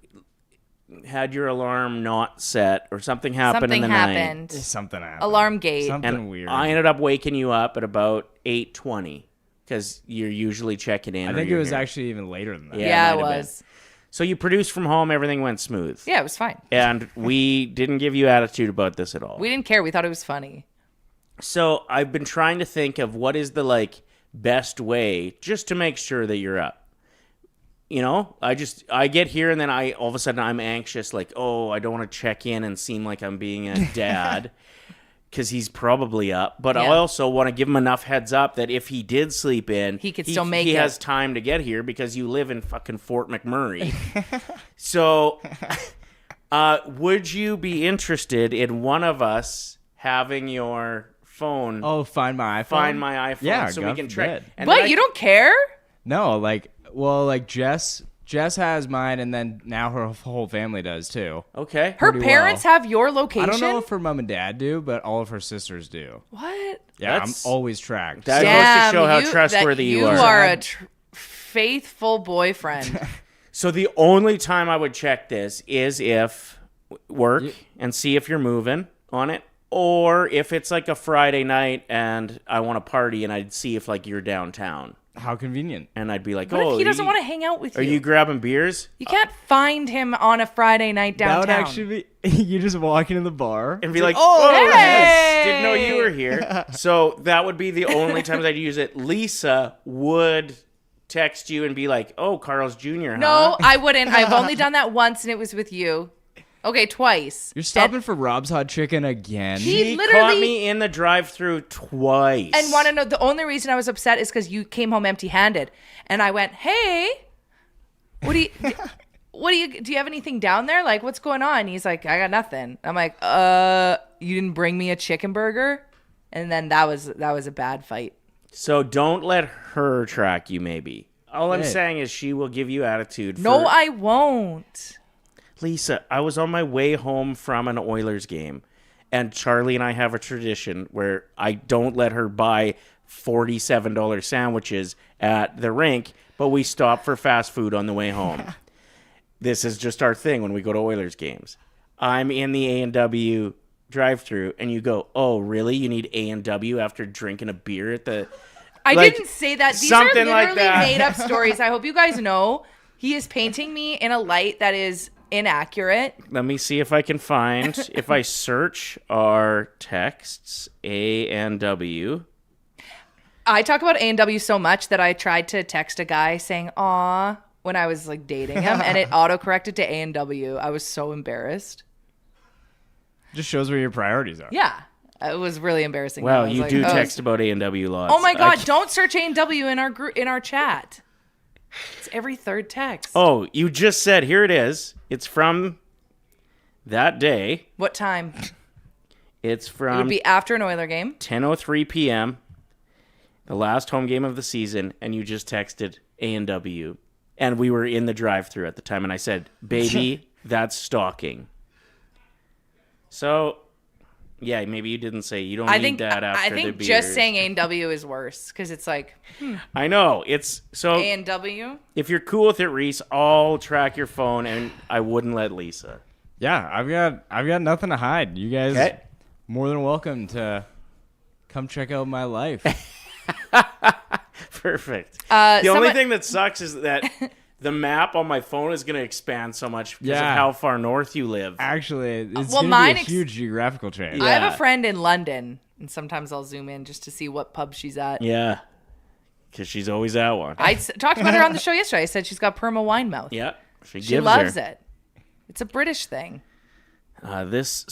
had your alarm not set or something happened in the night. Something happened. Alarm gate. Something And weird. I ended up waking you up at about 8:20 because you're usually checking in. I or think it you're was here. actually even later than that. Yeah, it might have been. was. So you produced from home, everything went smooth. Yeah, it was fine. And we didn't give you attitude about this at all. We didn't care. We thought it was funny. So I've been trying to think of what is the best way just to make sure that you're up. You know, I get here and then all of a sudden I'm anxious, I don't want to check in and seem like I'm being a dad because he's probably up. But I also want to give him enough heads up that if he did sleep in, he could still make it. He has time to get here because you live in fucking Fort McMurray. So, would you be interested in one of us having your phone? Oh, find my iPhone? Find my iPhone, Yeah, so God we can track. forbid. And What? then You don't care? No, Jess has mine, and then now her whole family does too. Okay. Her Pretty parents well. have your location? I don't know if her mom and dad do, but all of her sisters do. What? Yeah, That's- I'm always tracked. That Damn, goes to show how trustworthy you are. You are a faithful boyfriend. So the only time I would check this is if work and see if you're moving on it, or if it's a Friday night and I want to party and I'd see if you're downtown. How convenient. And I'd be like, What oh, if he doesn't want to hang out with you? Are you grabbing beers? You can't find him on a Friday night downtown. That would actually be you just walking in the bar And be like, oh, oh, hey! yes, didn't know you were here. So that would be the only times I'd use it. Lisa would text you and be like, oh, Carl's Jr., huh? No, I wouldn't. I've only done that once, and it was with you. Okay, twice. You're stopping for Rob's Hot Chicken again. He She literally- caught me in the drive-thru twice. And want to know, the only reason I was upset is because you came home empty-handed. And I went, hey, do you have anything down there? What's going on? And he's like, I got nothing. I'm like, you didn't bring me a chicken burger? And then that was a bad fight. So don't let her track you, maybe. All I'm Hey. saying is she will give you attitude. No, I won't. Lisa, I was on my way home from an Oilers game, and Charlie and I have a tradition where I don't let her buy $47 sandwiches at the rink, but we stop for fast food on the way home. This is just our thing when we go to Oilers games. I'm in the A&W drive-thru, and you go, oh, really? You need A&W after drinking a beer at the... I didn't say that. These are something like literally that. made up stories. I hope you guys know he is painting me in a light that is inaccurate. Let me see if I can find, if I search our texts, A&W. I talk about A&W so much that I tried to text a guy saying, aw, when I was dating him, and it auto-corrected to A&W. I was so embarrassed. Just shows where your priorities are. Yeah. It was really embarrassing. Wow, I was you like, do oh, text about A&W lots. Oh my I God, don't search A&W in our group, in our chat. It's every third text. Oh, you just said, here it is. It's from that day. What time? It's It would from be after an Oiler game. 10:03 p.m., the last home game of the season, and you just texted A&W. And we were in the drive-thru at the time, and I said, baby, that's stalking. So, yeah, maybe you didn't say you don't need that after I the think beers. just saying A&W is worse because it's I know. It's so A&W. if you're cool with it, Reese, I'll track your phone, and I wouldn't let Lisa. Yeah, I've got nothing to hide. You guys Okay. more than welcome to come check out my life. Perfect. The only someone- thing that sucks is that the map on my phone is going to expand so much because of Yeah. how far north you live. Actually, it's well, going to mine be a ex- huge geographical change. I have Yeah. a friend in London, and sometimes I'll zoom in just to see what pub she's at. Yeah, because she's always at one. I talked about her on the show yesterday. I said she's got perma wine mouth. Yeah, She loves it. It's a British thing. This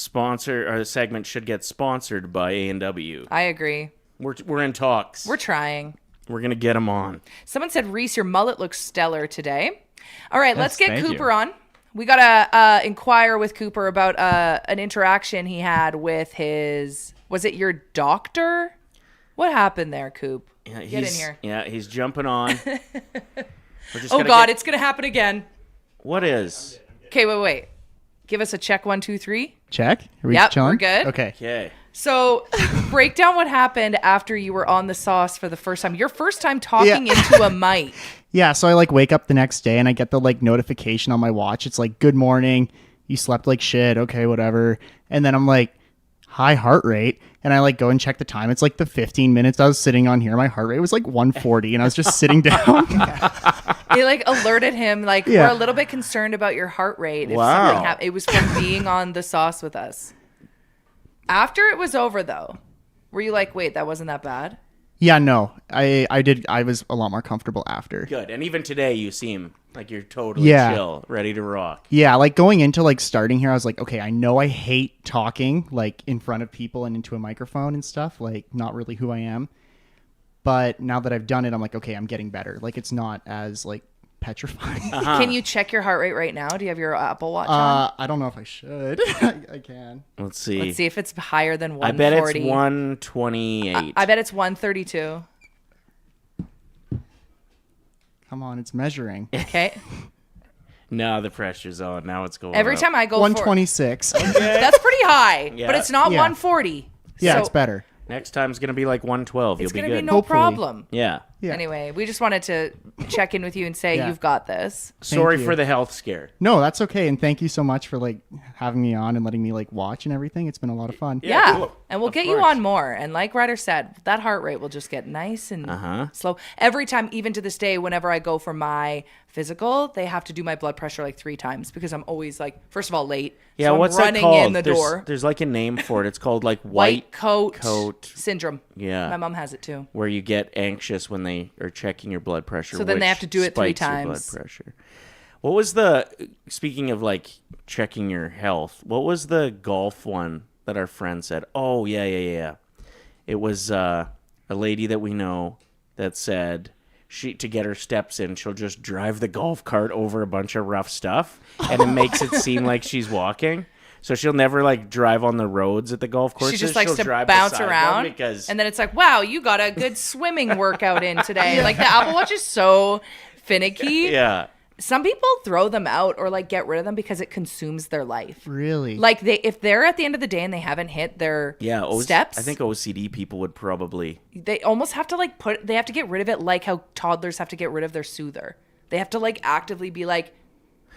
segment should get sponsored by A&W. I agree. We're in talks. We're trying. We're gonna get them on. Someone said, Reese, your mullet looks stellar today. All right, let's get thank Cooper you. on. We got to inquire with Cooper about an interaction he had with his, was it your doctor? What happened there, Coop? Yeah, Get in here. Yeah, he's jumping on. Oh, God, it's going to happen again. What is? Okay, wait. Give us a check 1, 2, 3. Check? Are we Yep, chilling? we're good. Okay. Okay. So, break down what happened after you were on the sauce for the first time. Your first time talking into a mic. Yeah, so I like wake up the next day and I get the like notification on my watch. It's like, good morning. You slept like shit. Okay, whatever. And then I'm like, high heart rate. And I like go and check the time. It's like the 15 minutes I was sitting on here. My heart rate was like 140 and I was just sitting down. They like alerted him, like, Yeah. we're a little bit concerned about your heart rate. If Wow. something happened. It was from being on the sauce with us. After it was over, though, were you like, wait, that wasn't that bad? Yeah, no. I did. I was a lot more comfortable after. Good. And even today, you seem like you're totally chill, ready to rock. Yeah, like going into like starting here, I was like, okay, I know I hate talking like in front of people and into a microphone and stuff, like not really who I am. But now that I've done it, I'm like, okay, I'm getting better. Like it's not as like petrifying. Can you check your heart rate right now? Do you have your Apple Watch on? I don't know if I should. I can. Let's see. Let's see if it's higher than I bet 140. it's 128. I bet it's 132. Come on, it's measuring. Okay. Now the pressure's on. Now it's going Every up. time I go 126. that's pretty high, Yeah. but it's not Yeah. 140. Yeah, So it's better. Next time's going to be like 112. It's You'll going be to be good. no Hopefully. problem. Yeah. Yeah. Anyway, we just wanted to check in with you and say Yeah. you've got this. Sorry you. for the health scare. No, that's okay. And thank you so much for like having me on and letting me like watch and everything. It's been a lot of fun. Yeah. cool. And we'll Of get you course. on more. And like Ryder said, that heart rate will just get nice and slow. Every time, even to this day, whenever I go for my physical, they have to do my blood pressure like 3 times because I'm always like, first of all, late. Yeah, so I'm what's running that called? in the there's, door. There's like a name for it. It's called like White coat coat. syndrome. Yeah. My mom has it too. Where you get anxious when they are checking your blood pressure. So then they which have to do it 3 spikes your times. blood pressure. What was the, speaking of like checking your health, what was the golf one that our friend said? Oh, yeah. It was a lady that we know that said to get her steps in, she'll just drive the golf cart over a bunch of rough stuff and it makes it seem like she's walking. So she'll never like drive on the roads at the golf course. She just likes she'll to drive bounce beside them around. because And then it's like, wow, you got a good swimming workout in today. Like the Apple Watch is so finicky. yeah. Some people throw them out or like get rid of them because it consumes their life. Really? Like if they're at the end of the day and they haven't hit their steps, I think OCD people would probably. they almost have to like they have to get rid of it like how toddlers have to get rid of their soother. They have to like actively be like,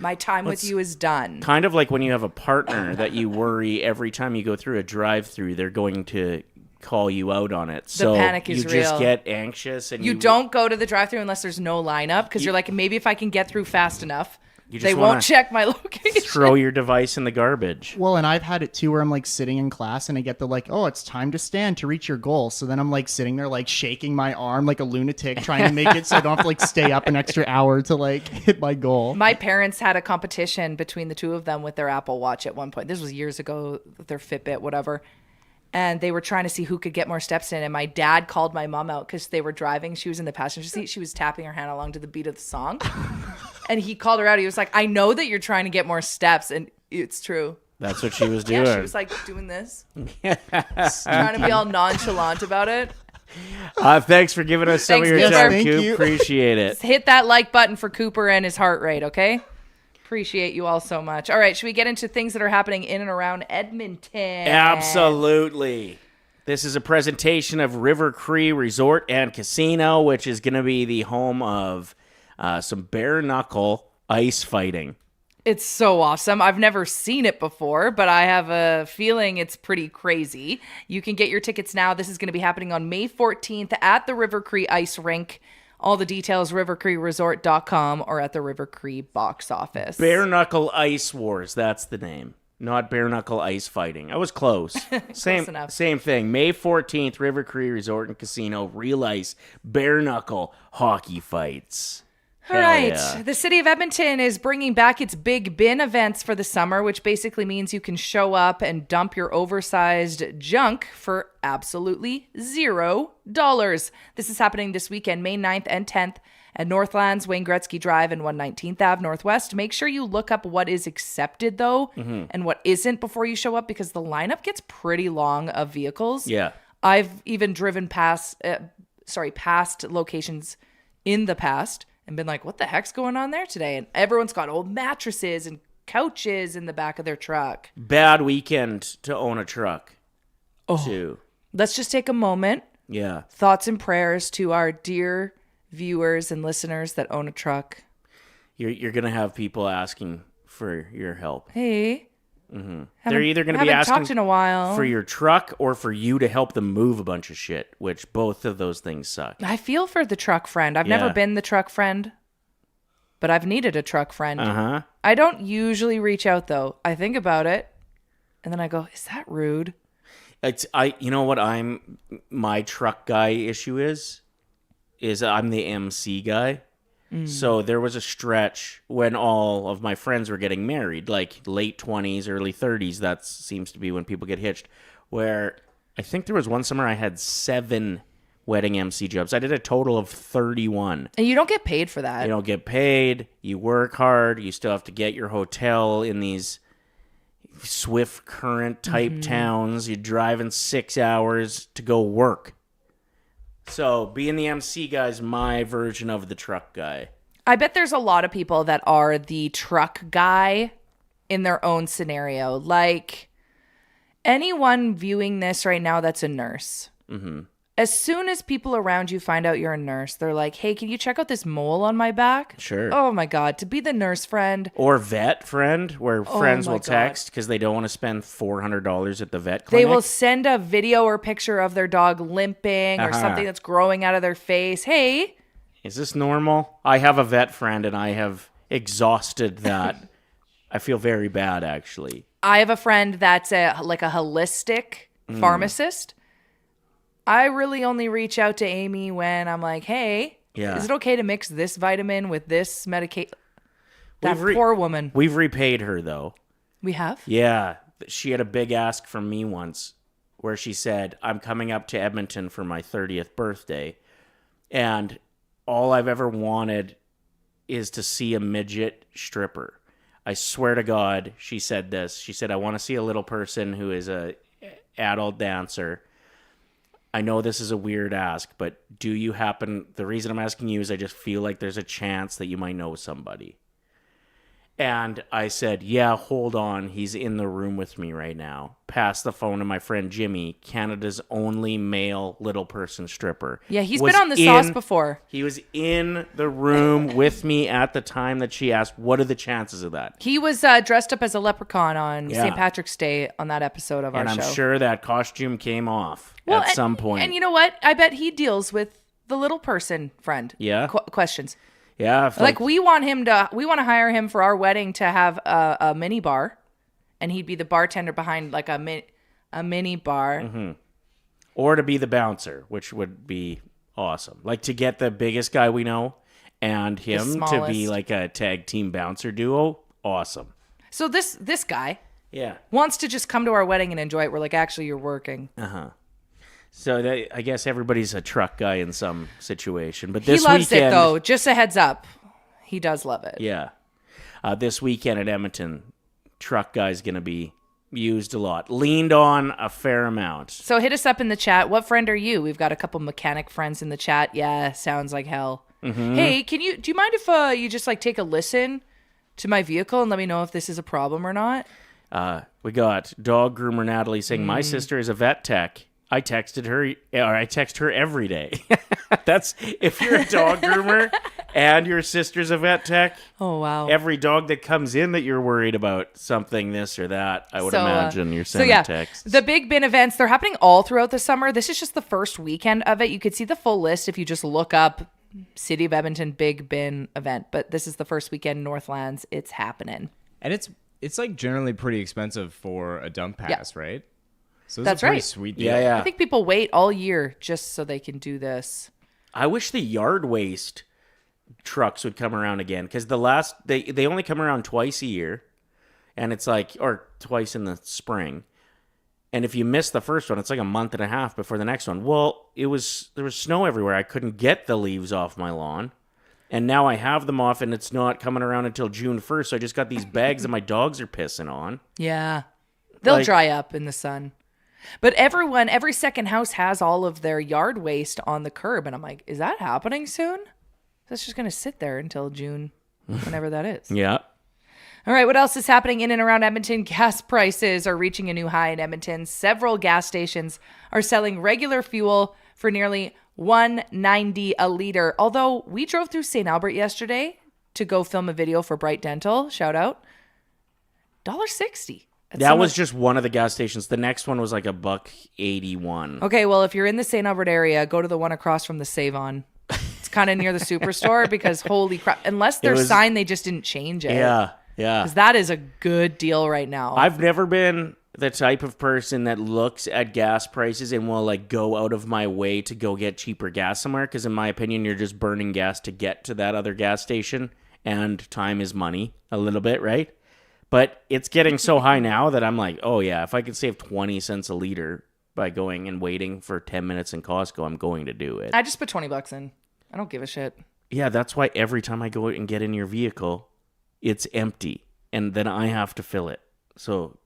my time with you is done. Kind of like when you have a partner that you worry every time you go through a drive-through, they're going to call you out on it. So panic is you just real. get anxious and You don't go to the drive-thru unless there's no lineup because you're like, maybe if I can get through fast enough, You just they wanna won't check my location. throw your device in the garbage. Well, and I've had it too where I'm like sitting in class and I get the like, oh, it's time to stand to reach your goal. So then I'm like sitting there like shaking my arm like a lunatic trying to make it so I don't have to like stay up an extra hour to like hit my goal. My parents had a competition between the two of them with their Apple Watch at one point. This was years ago, their Fitbit, whatever. And they were trying to see who could get more steps in. And my dad called my mom out because they were driving. She was in the passenger seat. She was tapping her hand along to the beat of the song. And he called her out. He was like, I know that you're trying to get more steps. And it's true. That's what she was doing. Yeah, she was like doing this. Trying to be all nonchalant about it. Thanks for giving us some Thanks, of your Cooper. time, Thank Coop. you. Appreciate it. Hit that like button for Cooper and his heart rate, okay? Appreciate you all so much. All right, should we get into things that are happening in and around Edmonton? Absolutely. This is a presentation of River Cree Resort and Casino, which is going to be the home of some bare knuckle ice fighting. It's so awesome. I've never seen it before, but I have a feeling it's pretty crazy. You can get your tickets now. This is going to be happening on May 14th at the River Cree Ice Rink. All the details, rivercreeresort.com or at the River Cree box office. Bare knuckle ice wars, that's the name. Not bare knuckle ice fighting. I was close. enough. Same thing. May 14th, River Cree Resort and Casino, real ice, bare knuckle hockey fights. All Hell right. yeah. The city of Edmonton is bringing back its Big Bin events for the summer, which basically means you can show up and dump your oversized junk for absolutely $0. This is happening this weekend, May 9th and 10th at Northlands, Wayne Gretzky Drive, and 119th Ave Northwest. Make sure you look up what is accepted, though, and what isn't before you show up because the lineup gets pretty long of vehicles. Yeah. I've even driven past locations in the past and been like, what the heck's going on there today? And everyone's got old mattresses and couches in the back of their truck. Bad weekend to own a truck. Too. Let's just take a moment. Yeah. Thoughts and prayers to our dear viewers and listeners that own a truck. You're going to have people asking for your help. Hey. They're either going to be haven't talked asking in a while. for your truck or for you to help them move a bunch of shit, which both of those things suck. I feel for the truck friend. I've never been the truck friend, but I've needed a truck friend. Uh-huh. I don't usually reach out, though. I think about it, and then I go, is that rude? You know what my truck guy issue is I'm the MC guy. So there was a stretch when all of my friends were getting married, like late 20s, early 30s. That seems to be when people get hitched, where I think there was one summer I had 7 wedding MC jobs. I did a total of 31. And you don't get paid for that. You don't get paid. You work hard. You still have to get your hotel in these swift current type towns. You're driving 6 hours to go work. So being the MC guy is my version of the truck guy. I bet there's a lot of people that are the truck guy in their own scenario. Like anyone viewing this right now that's a nurse. Mm-hmm. As soon as people around you find out you're a nurse, they're like, hey, can you check out this mole on my back? Sure. Oh, my God. To be the nurse friend. Or vet friend, where friends my will God. text because they don't want to spend $400 at the vet clinic. They will send a video or picture of their dog limping or something that's growing out of their face. Hey. Is this normal? I have a vet friend and I have exhausted that. I feel very bad, actually. I have a friend that's like a holistic pharmacist. I really only reach out to Amy when I'm like, hey, is it okay to mix this vitamin with this medication? That poor woman. We've repaid her, though. We have? Yeah. She had a big ask from me once where she said, I'm coming up to Edmonton for my 30th birthday. And all I've ever wanted is to see a midget stripper. I swear to God, she said this. She said, I want to see a little person who is a adult dancer. I know this is a weird ask, but the reason I'm asking you is I just feel like there's a chance that you might know somebody. And I said, yeah, hold on. He's in the room with me right now. Pass the phone to my friend Jimmy, Canada's only male little person stripper. Yeah, he's been on the sauce before. He was in the room with me at the time that she asked, what are the chances of that? He was dressed up as a leprechaun on St. Patrick's Day on that episode of our show. And I'm sure that costume came off at some point. And you know what? I bet he deals with the little person friend questions. Yeah. Like we want to hire him for our wedding to have a mini bar, and he'd be the bartender behind like a mini bar. Mm-hmm. Or to be the bouncer, which would be awesome. Like to get the biggest guy we know and him to be like a tag team bouncer duo. Awesome. So this guy Yeah. wants to just come to our wedding and enjoy it. We're like, actually, you're working. Uh-huh. So I guess everybody's a truck guy in some situation. But this he loves weekend, it, though. Just a heads up. He does love it. Yeah. This weekend at Edmonton, truck guy's going to be used a lot. Leaned on a fair amount. So hit us up in the chat. What friend are you? We've got a couple mechanic friends in the chat. Yeah, sounds like hell. Mm-hmm. Hey, do you mind if you just like take a listen to my vehicle and let me know if this is a problem or not? We got dog groomer Natalie saying, my sister is a vet tech. I text her every day. That's if you're a dog groomer and your sister's a vet tech. Oh, wow. Every dog that comes in that you're worried about something, this or that, I would imagine you're sending texts. The Big Bin events, they're happening all throughout the summer. This is just the first weekend of it. You could see the full list if you just look up City of Edmonton Big Bin event. But this is the first weekend, Northlands. It's happening. And it's like generally pretty expensive for a dump pass, right? So that's a pretty right. Sweet deal. Yeah. I think people wait all year just so they can do this. I wish the yard waste trucks would come around again because they only come around twice a year, and it's like or twice in the spring. And if you miss the first one, it's like a month and a half before the next one. Well, there was snow everywhere. I couldn't get the leaves off my lawn. And now I have them off, and it's not coming around until June 1st. So I just got these bags that my dogs are pissing on. Yeah. They'll dry up in the sun. But every second house has all of their yard waste on the curb. And I'm like, is that happening soon? That's just going to sit there until June, whenever that is. Yeah. All right, what else is happening in and around Edmonton? Gas prices are reaching a new high in Edmonton. Several gas stations are selling regular fuel for nearly $1.90 a liter. Although we drove through St. Albert yesterday to go film a video for Bright Dental, shout out, $1.60. That was just one of the gas stations. The next one was like $1.81. Okay, well, if you're in the St. Albert area, go to the one across from the Save-On. It's kind of near the Superstore because holy crap. Unless their sign, they just didn't change it. Yeah. Because that is a good deal right now. I've never been the type of person that looks at gas prices and will like go out of my way to go get cheaper gas somewhere. Because in my opinion, you're just burning gas to get to that other gas station. And time is money a little bit, right? But it's getting so high now that I'm like, oh yeah, if I could save 20 cents a liter by going and waiting for 10 minutes in Costco, I'm going to do it. I just put $20 in. I don't give a shit. Yeah, that's why every time I go and get in your vehicle, it's empty. And then I have to fill it. So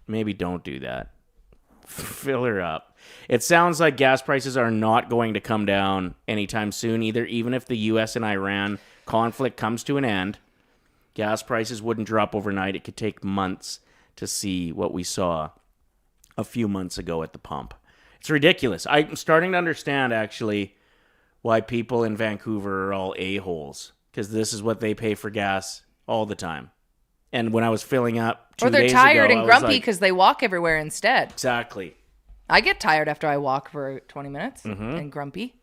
maybe don't do that. Fill her up. It sounds like gas prices are not going to come down anytime soon either. Even if the U.S. and Iran conflict comes to an end, gas prices wouldn't drop overnight. It could take months to see what we saw a few months ago at the pump. It's ridiculous. I'm starting to understand, actually, why people in Vancouver are all a-holes. Because this is what they pay for gas all the time. And when I was filling up 2 days ago, or they're tired and grumpy because they walk everywhere instead. Exactly. I get tired after I walk for 20 minutes and grumpy.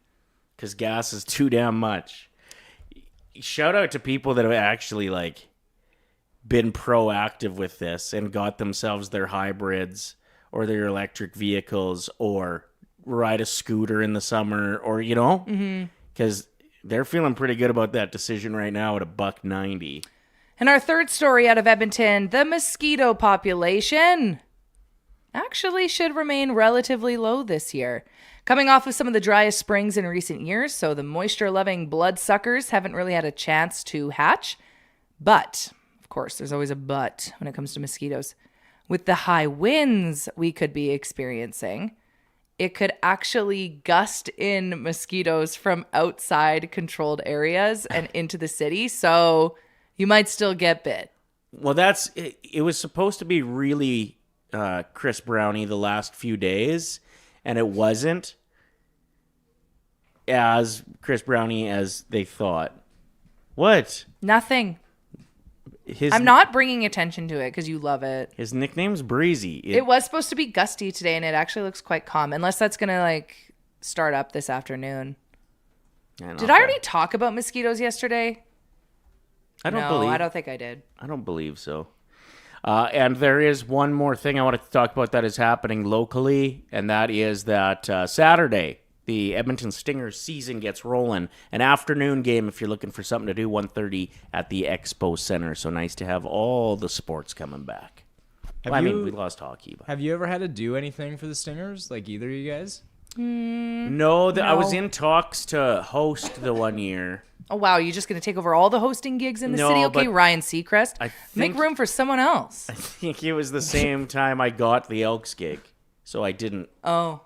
Because gas is too damn much. Shout out to people that have actually like been proactive with this and got themselves their hybrids or their electric vehicles or ride a scooter in the summer or, you know, because they're feeling pretty good about that decision right now at $1.90. And our third story out of Edmonton, the mosquito population actually should remain relatively low this year. Coming off of some of the driest springs in recent years, so the moisture-loving bloodsuckers haven't really had a chance to hatch. But, of course, there's always a but when it comes to mosquitoes. With the high winds we could be experiencing, it could actually gust in mosquitoes from outside controlled areas and into the city. So you might still get bit. Well, it was supposed to be really Chris Brownie the last few days, and it wasn't as Chris Brownie as they thought. What? Nothing. I'm not bringing attention to it because you love it. His nickname's Breezy. It was supposed to be gusty today, and it actually looks quite calm, unless that's going to like start up this afternoon. Did I already talk about mosquitoes yesterday? I don't think I did. I don't believe so. And there is one more thing I wanted to talk about that is happening locally, and that is that Saturday, the Edmonton Stingers season gets rolling. An afternoon game if you're looking for something to do, 1:30 at the Expo Center. So nice to have all the sports coming back. I mean, we lost hockey. But. Have you ever had to do anything for the Stingers? Like either of you guys? No, I was in talks to host the one year. Oh, wow. You're just going to take over all the hosting gigs in the city? Okay, Ryan Seacrest. Make room for someone else. I think it was the same time I got the Elks gig. So I didn't go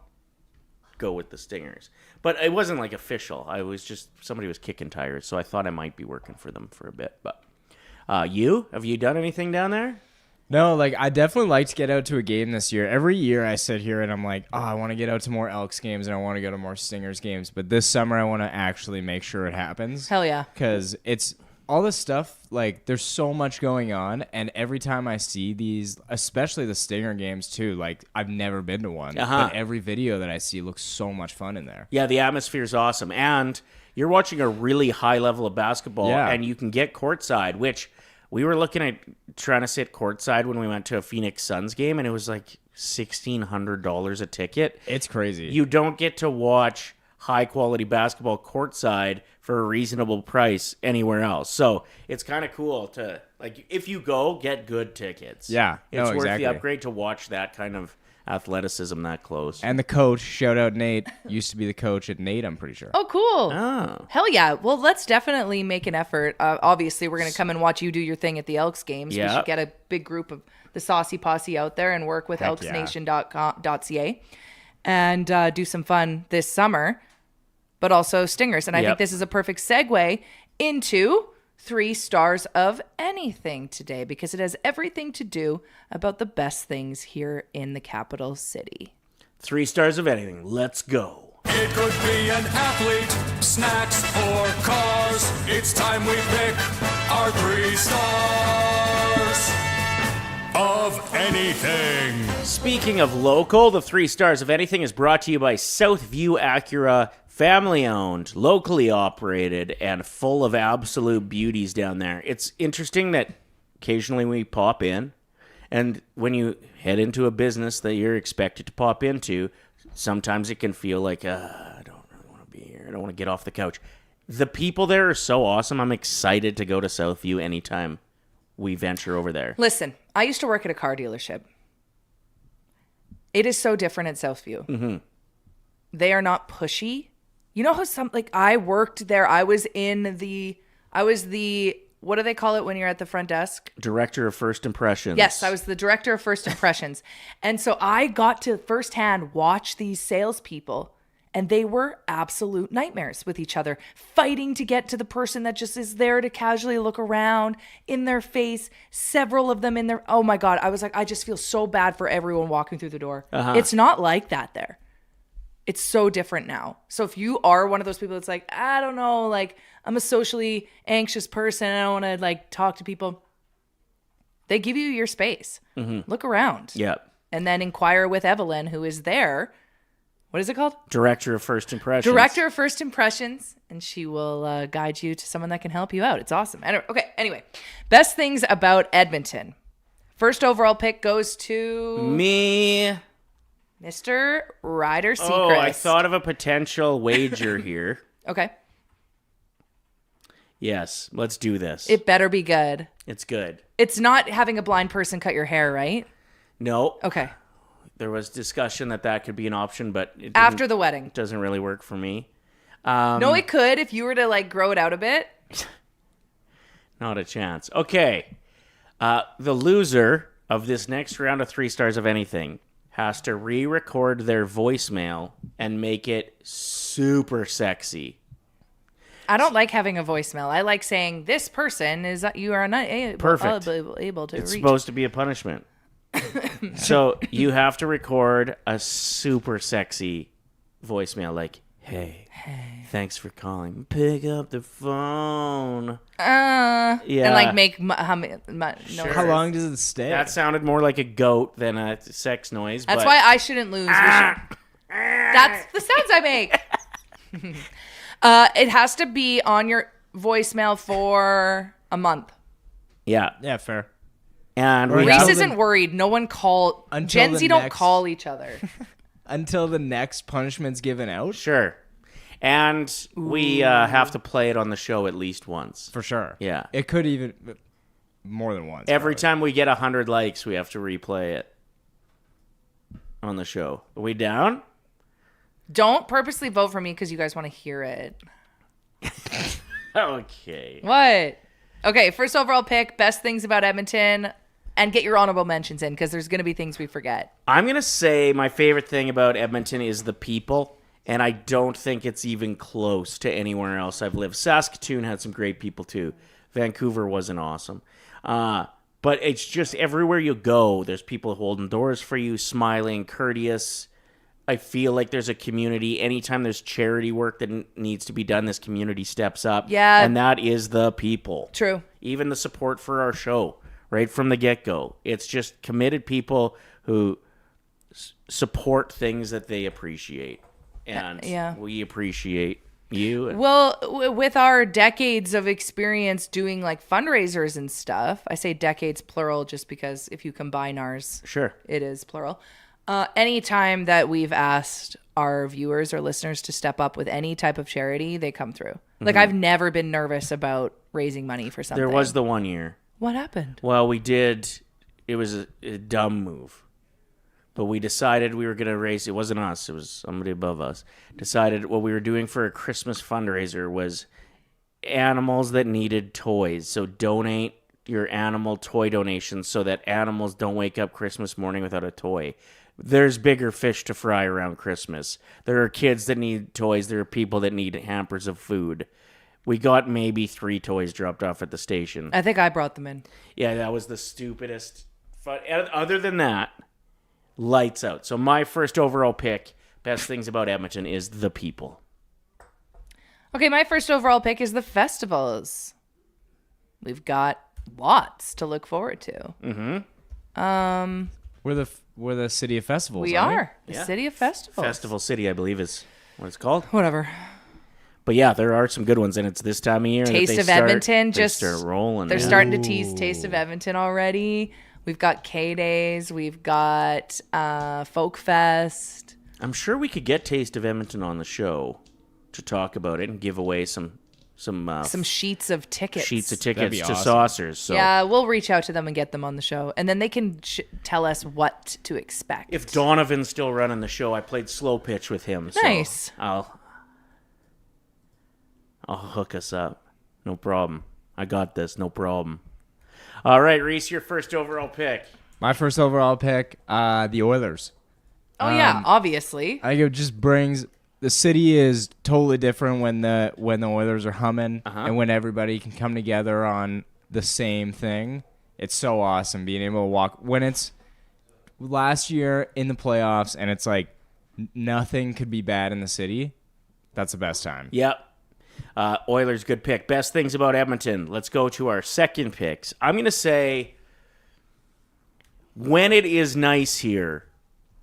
with the Stingers. But it wasn't like official. I was just, somebody was kicking tires. So I thought I might be working for them for a bit. But have you done anything down there? No, like I definitely like to get out to a game this year. Every year I sit here and I'm like, oh, I want to get out to more Elks games and I want to go to more Stingers games. But this summer I want to actually make sure it happens. Hell yeah. Because it's all this stuff, like there's so much going on. And every time I see these, especially the Stinger games too, like I've never been to one. But every video that I see looks so much fun in there. Yeah, the atmosphere is awesome. And you're watching a really high level of basketball and you can get courtside, which... We were looking at trying to sit courtside when we went to a Phoenix Suns game, and it was like $1,600 a ticket. It's crazy. You don't get to watch high-quality basketball courtside for a reasonable price anywhere else. So it's kind of cool to, like, if you go, get good tickets. Yeah. It's worth the upgrade to watch that kind of athleticism that close. And the coach, shout out Nate, used to be the coach at Nate, I'm pretty sure. Oh, cool. Oh. Hell yeah. Well, let's definitely make an effort. Obviously, we're going to come and watch you do your thing at the Elks games. We should get a big group of the Saucy Posse out there and work with elksnation.ca and do some fun this summer, but also stingers. And I think this is a perfect segue into 3 stars of anything today, because it has everything to do about the best things here in the capital city. 3 stars of anything. Let's go. It could be an athlete, snacks, or cars. It's time we pick our 3 stars of anything. Speaking of local, the 3 stars of anything is brought to you by Southview Acura, family owned, locally operated, and full of absolute beauties down there. It's interesting that occasionally we pop in, and when you head into a business that you're expected to pop into, sometimes it can feel like, I don't really want to be here. I don't want to get off the couch. The people there are so awesome. I'm excited to go to Southview anytime we venture over there. Listen, I used to work at a car dealership. It is so different at Southview. Mm-hmm. They are not pushy. You know how I worked there. I was the, what do they call it when you're at the front desk? Director of First Impressions. Yes, I was the director of First Impressions. And so I got to firsthand watch these salespeople, and they were absolute nightmares with each other, fighting to get to the person that just is there to casually look around in their face. Several of them in there. Oh my God. I was like, I just feel so bad for everyone walking through the door. Uh-huh. It's not like that there. It's so different now. So if you are one of those people that's like, I don't know, like I'm a socially anxious person, I don't want to like talk to people, they give you your space. Mm-hmm. Look around. Yep. And then inquire with Evelyn, who is there. What is it called? Director of First Impressions. Director of First Impressions. And she will guide you to someone that can help you out. It's awesome. Anyway. Best things about Edmonton. First overall pick goes to... me. Mr. Ryder Seacrest. Oh, I thought of a potential wager here. Okay. Yes, let's do this. It better be good. It's good. It's not having a blind person cut your hair, right? No. Okay. There was discussion that could be an option, but it after the wedding doesn't really work for me. No, it could if you were to like grow it out a bit. Not a chance. Okay. The loser of this next round of 3 stars of anything has to re-record their voicemail and make it super sexy. I don't like having a voicemail. I like saying this person is you are not able to It's reach. supposed to be a punishment. So you have to record a super sexy voicemail like, hey, thanks for calling. Pick up the phone. Yeah. And like make noises. How long does it stay? That sounded more like a goat than a sex noise. That's why I shouldn't lose. That's the sounds I make. It has to be on your voicemail for a month. Yeah. Yeah, fair. And Reese isn't worried. No one call. Gen Z don't next- call each other. Until the next punishment's given out? Sure. And we have to play it on the show at least once. For sure. Yeah. It could even... More than once. Every probably. time we get 100 likes, we have to replay it on the show. Are we down? Don't purposely vote for me because you guys want to hear it. Okay. What? Okay, first overall pick, best things about Edmonton, and get your honorable mentions in because there's going to be things we forget. I'm going to say my favorite thing about Edmonton is the people, and I don't think it's even close to anywhere else I've lived. Saskatoon had some great people too. Vancouver wasn't awesome. But it's just everywhere you go, there's people holding doors for you, smiling, courteous. I feel like there's a community. Anytime there's charity work that needs to be done, this community steps up. Yeah. And that is the people. True. Even the support for our show, right from the get-go. It's just committed people who support things that they appreciate. And we appreciate you. Well, with our decades of experience doing like fundraisers and stuff, I say decades plural just because if you combine ours, sure, it is plural. Anytime that we've asked our viewers or listeners to step up with any type of charity, they come through. Like I've never been nervous about raising money for something. There was the one year. What happened? Well, we did. It was a dumb move. But we decided we were going to raise, it wasn't us, it was somebody above us, decided what we were doing for a Christmas fundraiser was animals that needed toys. So donate, your animal toy donations so that animals don't wake up Christmas morning without a toy. There's bigger fish to fry around Christmas. There are kids that need toys. There are people that need hampers of food. We got maybe 3 toys dropped off at the station. I think I brought them in. Yeah, that was the stupidest. Other than that, lights out. So my first overall pick, best things about Edmonton, is the people. Okay, my first overall pick is the festivals. We've got lots to look forward to. Mm-hmm. We're the city of festivals. We aren't are the city of festivals. Festival City, I believe, is what it's called. Whatever. But yeah, there are some good ones, and it's this time of year. Taste that they of start, Edmonton they just start rolling. They're starting to tease Taste of Edmonton already. We've got K-Days. We've got Folk Fest. I'm sure we could get Taste of Edmonton on the show to talk about it and give away some sheets of tickets. Sheets of tickets to awesome. Saucers. So Yeah, we'll reach out to them and get them on the show, and then they can tell us what to expect. if Donovan's still running the show, I played slow pitch with him. So Nice. I'll hook us up. No problem. I got this. No problem. All right, Reese, your first overall pick. My first overall pick, the Oilers. Oh yeah, obviously. I think it just brings the city is totally different when the Oilers are humming and when everybody can come together on the same thing. It's so awesome being able to walk when it's last year in the playoffs and it's like nothing could be bad in the city. That's the best time. Yep. Oilers, good pick. Best things about Edmonton. Let's go to our second picks. I'm going to say when it is nice here,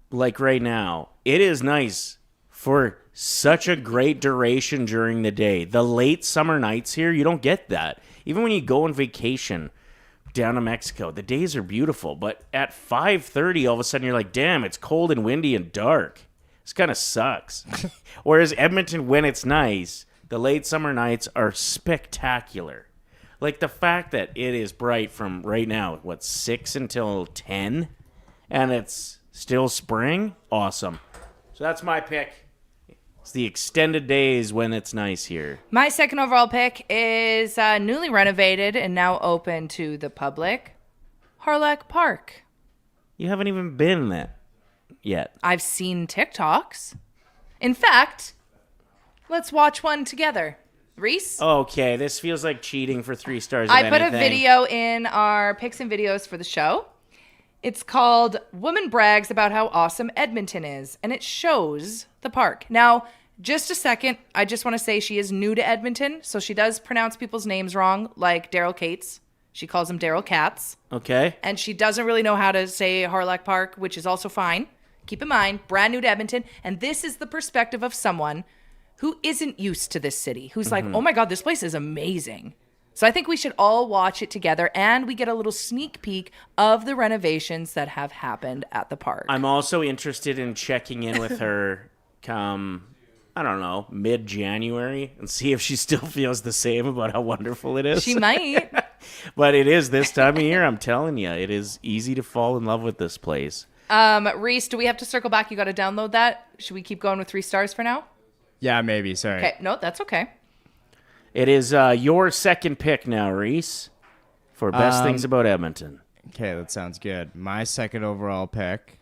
like right now, it is nice for such a great duration during the day. The late summer nights here, you don't get that. Even when you go on vacation down to Mexico, the days are beautiful. But at 5:30, all of a sudden you're like, damn, it's cold and windy and dark. This kind of sucks. Whereas Edmonton, when it's nice, the late summer nights are spectacular. Like the fact that it is bright from right now, 6 until 10, and it's still spring? Awesome. So that's my pick. It's the extended days when it's nice here. My second overall pick is newly renovated and now open to the public, Harlack Park. You haven't even been there yet. I've seen TikToks. In fact, let's watch one together. Reese? Okay, this feels like cheating for 3 stars. I put a video in our picks and videos for the show. It's called Woman Brags About How Awesome Edmonton Is, and it shows the park. Now, just a second, I just want to say she is new to Edmonton, so she does pronounce people's names wrong, like Daryl Cates. She calls him Daryl Katz. Okay. And she doesn't really know how to say Harlack Park, which is also fine. Keep in mind, brand new to Edmonton, and this is the perspective of someone who isn't used to this city, who's like, oh my God, this place is amazing. So I think we should all watch it together, and we get a little sneak peek of the renovations that have happened at the park. I'm also interested in checking in with her come, I don't know, mid-January and see if she still feels the same about how wonderful it is. She might. But it is this time of year, I'm telling you. It is easy to fall in love with this place. Reese, do we have to circle back? You got to download that? Should we keep going with 3 stars for now? Yeah, maybe. Sorry. Okay, no, that's okay. It is your second pick now, Reese, for best things about Edmonton. Okay, that sounds good. My second overall pick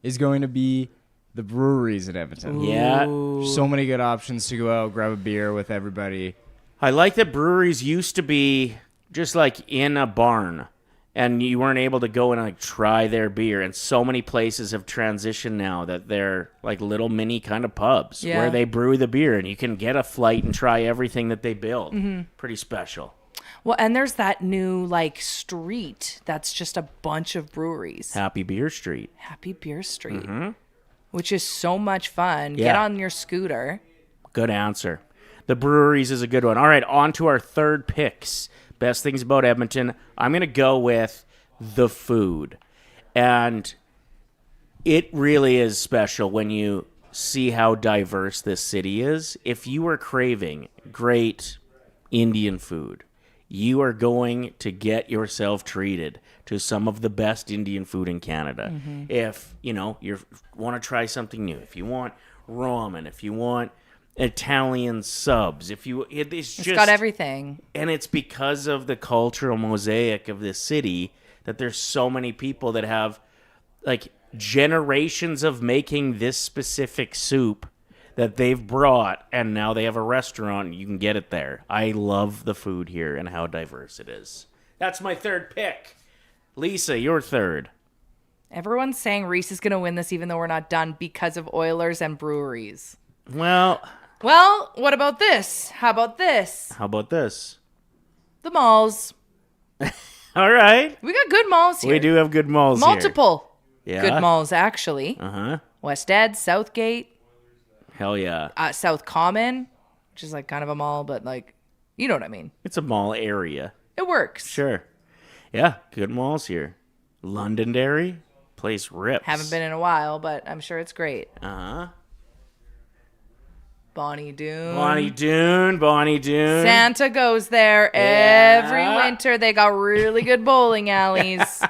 is going to be the breweries in Edmonton. Yeah. So many good options to go out, grab a beer with everybody. I like that breweries used to be just like in a barn, and you weren't able to go and like try their beer. And so many places have transitioned now that they're like little mini kind of pubs where they brew the beer, and you can get a flight and try everything that they build. Pretty special. Well, and there's that new like street that's just a bunch of breweries. Happy Beer Street. Happy Beer Street, which is so much fun. Yeah. Get on your scooter. Good answer. The breweries is a good one. All right, on to our third picks. Best things about Edmonton. I'm going to go with the food. And it really is special when you see how diverse this city is. If you are craving great Indian food, you are going to get yourself treated to some of the best Indian food in Canada. If, you want to try something new, if you want ramen, if you want Italian subs. It's just got everything. And it's because of the cultural mosaic of this city that there's so many people that have like generations of making this specific soup that they've brought, and now they have a restaurant and you can get it there. I love the food here and how diverse it is. That's my third pick. Lisa, your third. Everyone's saying Reese is going to win this even though we're not done because of Oilers and breweries. Well, what about this? How about this? The malls. All right. We got good malls here. We do have good malls Multiple here. good malls, actually. Uh-huh. West Ed, Southgate. Hell yeah. South Common, which is like kind of a mall, but like, you know what I mean. It's a mall area. It works. Sure. Yeah, good malls here. Londonderry, place rips. Haven't been in a while, but I'm sure it's great. Uh-huh. Bonnie Doon. Santa goes there every winter. They got really good bowling alleys.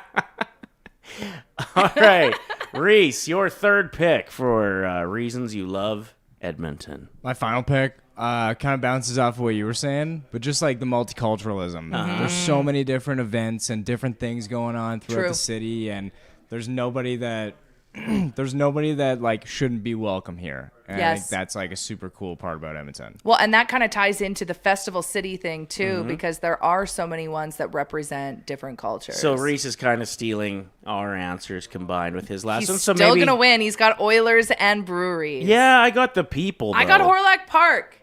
All right. Reese, your third pick for reasons you love Edmonton. My final pick kind of bounces off of what you were saying, but just like the multiculturalism. There's so many different events and different things going on throughout the city, and there's nobody that like shouldn't be welcome here. And I think that's like a super cool part about Edmonton. Well, and that kind of ties into the festival city thing too, because there are so many ones that represent different cultures. So Reese is kind of stealing our answers combined with his last one. He's So still maybe... gonna win. He's got Oilers and breweries. Yeah, I got the people, though. I got Horlack Park.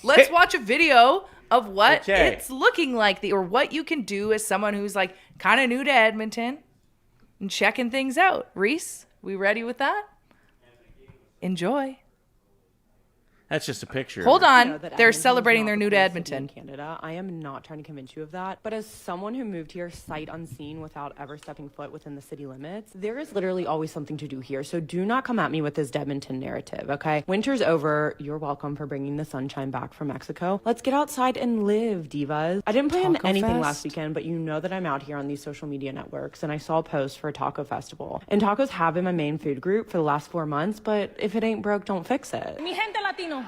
Let's watch a video of what it's looking like, or what you can do as someone who's like kind of new to Edmonton and checking things out. Reese, we ready with that? Enjoy. That's just a picture. Hold on. They're Edmonton celebrating is not their the new to coolest Edmonton. city in Canada. I am not trying to convince you of that. But as someone who moved here sight unseen without ever stepping foot within the city limits, there is literally always something to do here. So do not come at me with this Edmonton narrative, okay? Winter's over. You're welcome for bringing the sunshine back from Mexico. Let's get outside and live, divas. I didn't plan Taco anything Fest? last weekend, but you know that I'm out here on these social media networks, and I saw a post for a taco festival. And tacos have been my main food group for the last 4 months, but if it ain't broke, don't fix it. Mi gente latino.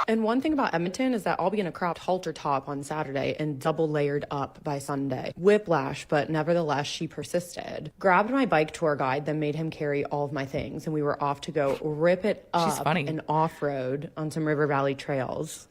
And one thing about Edmonton is that I'll be in a cropped halter top on Saturday and double layered up by Sunday. Whiplash, but nevertheless, she persisted. Grabbed my bike tour guide, then made him carry all of my things, and we were off to go rip it up and off-road on some River Valley trails.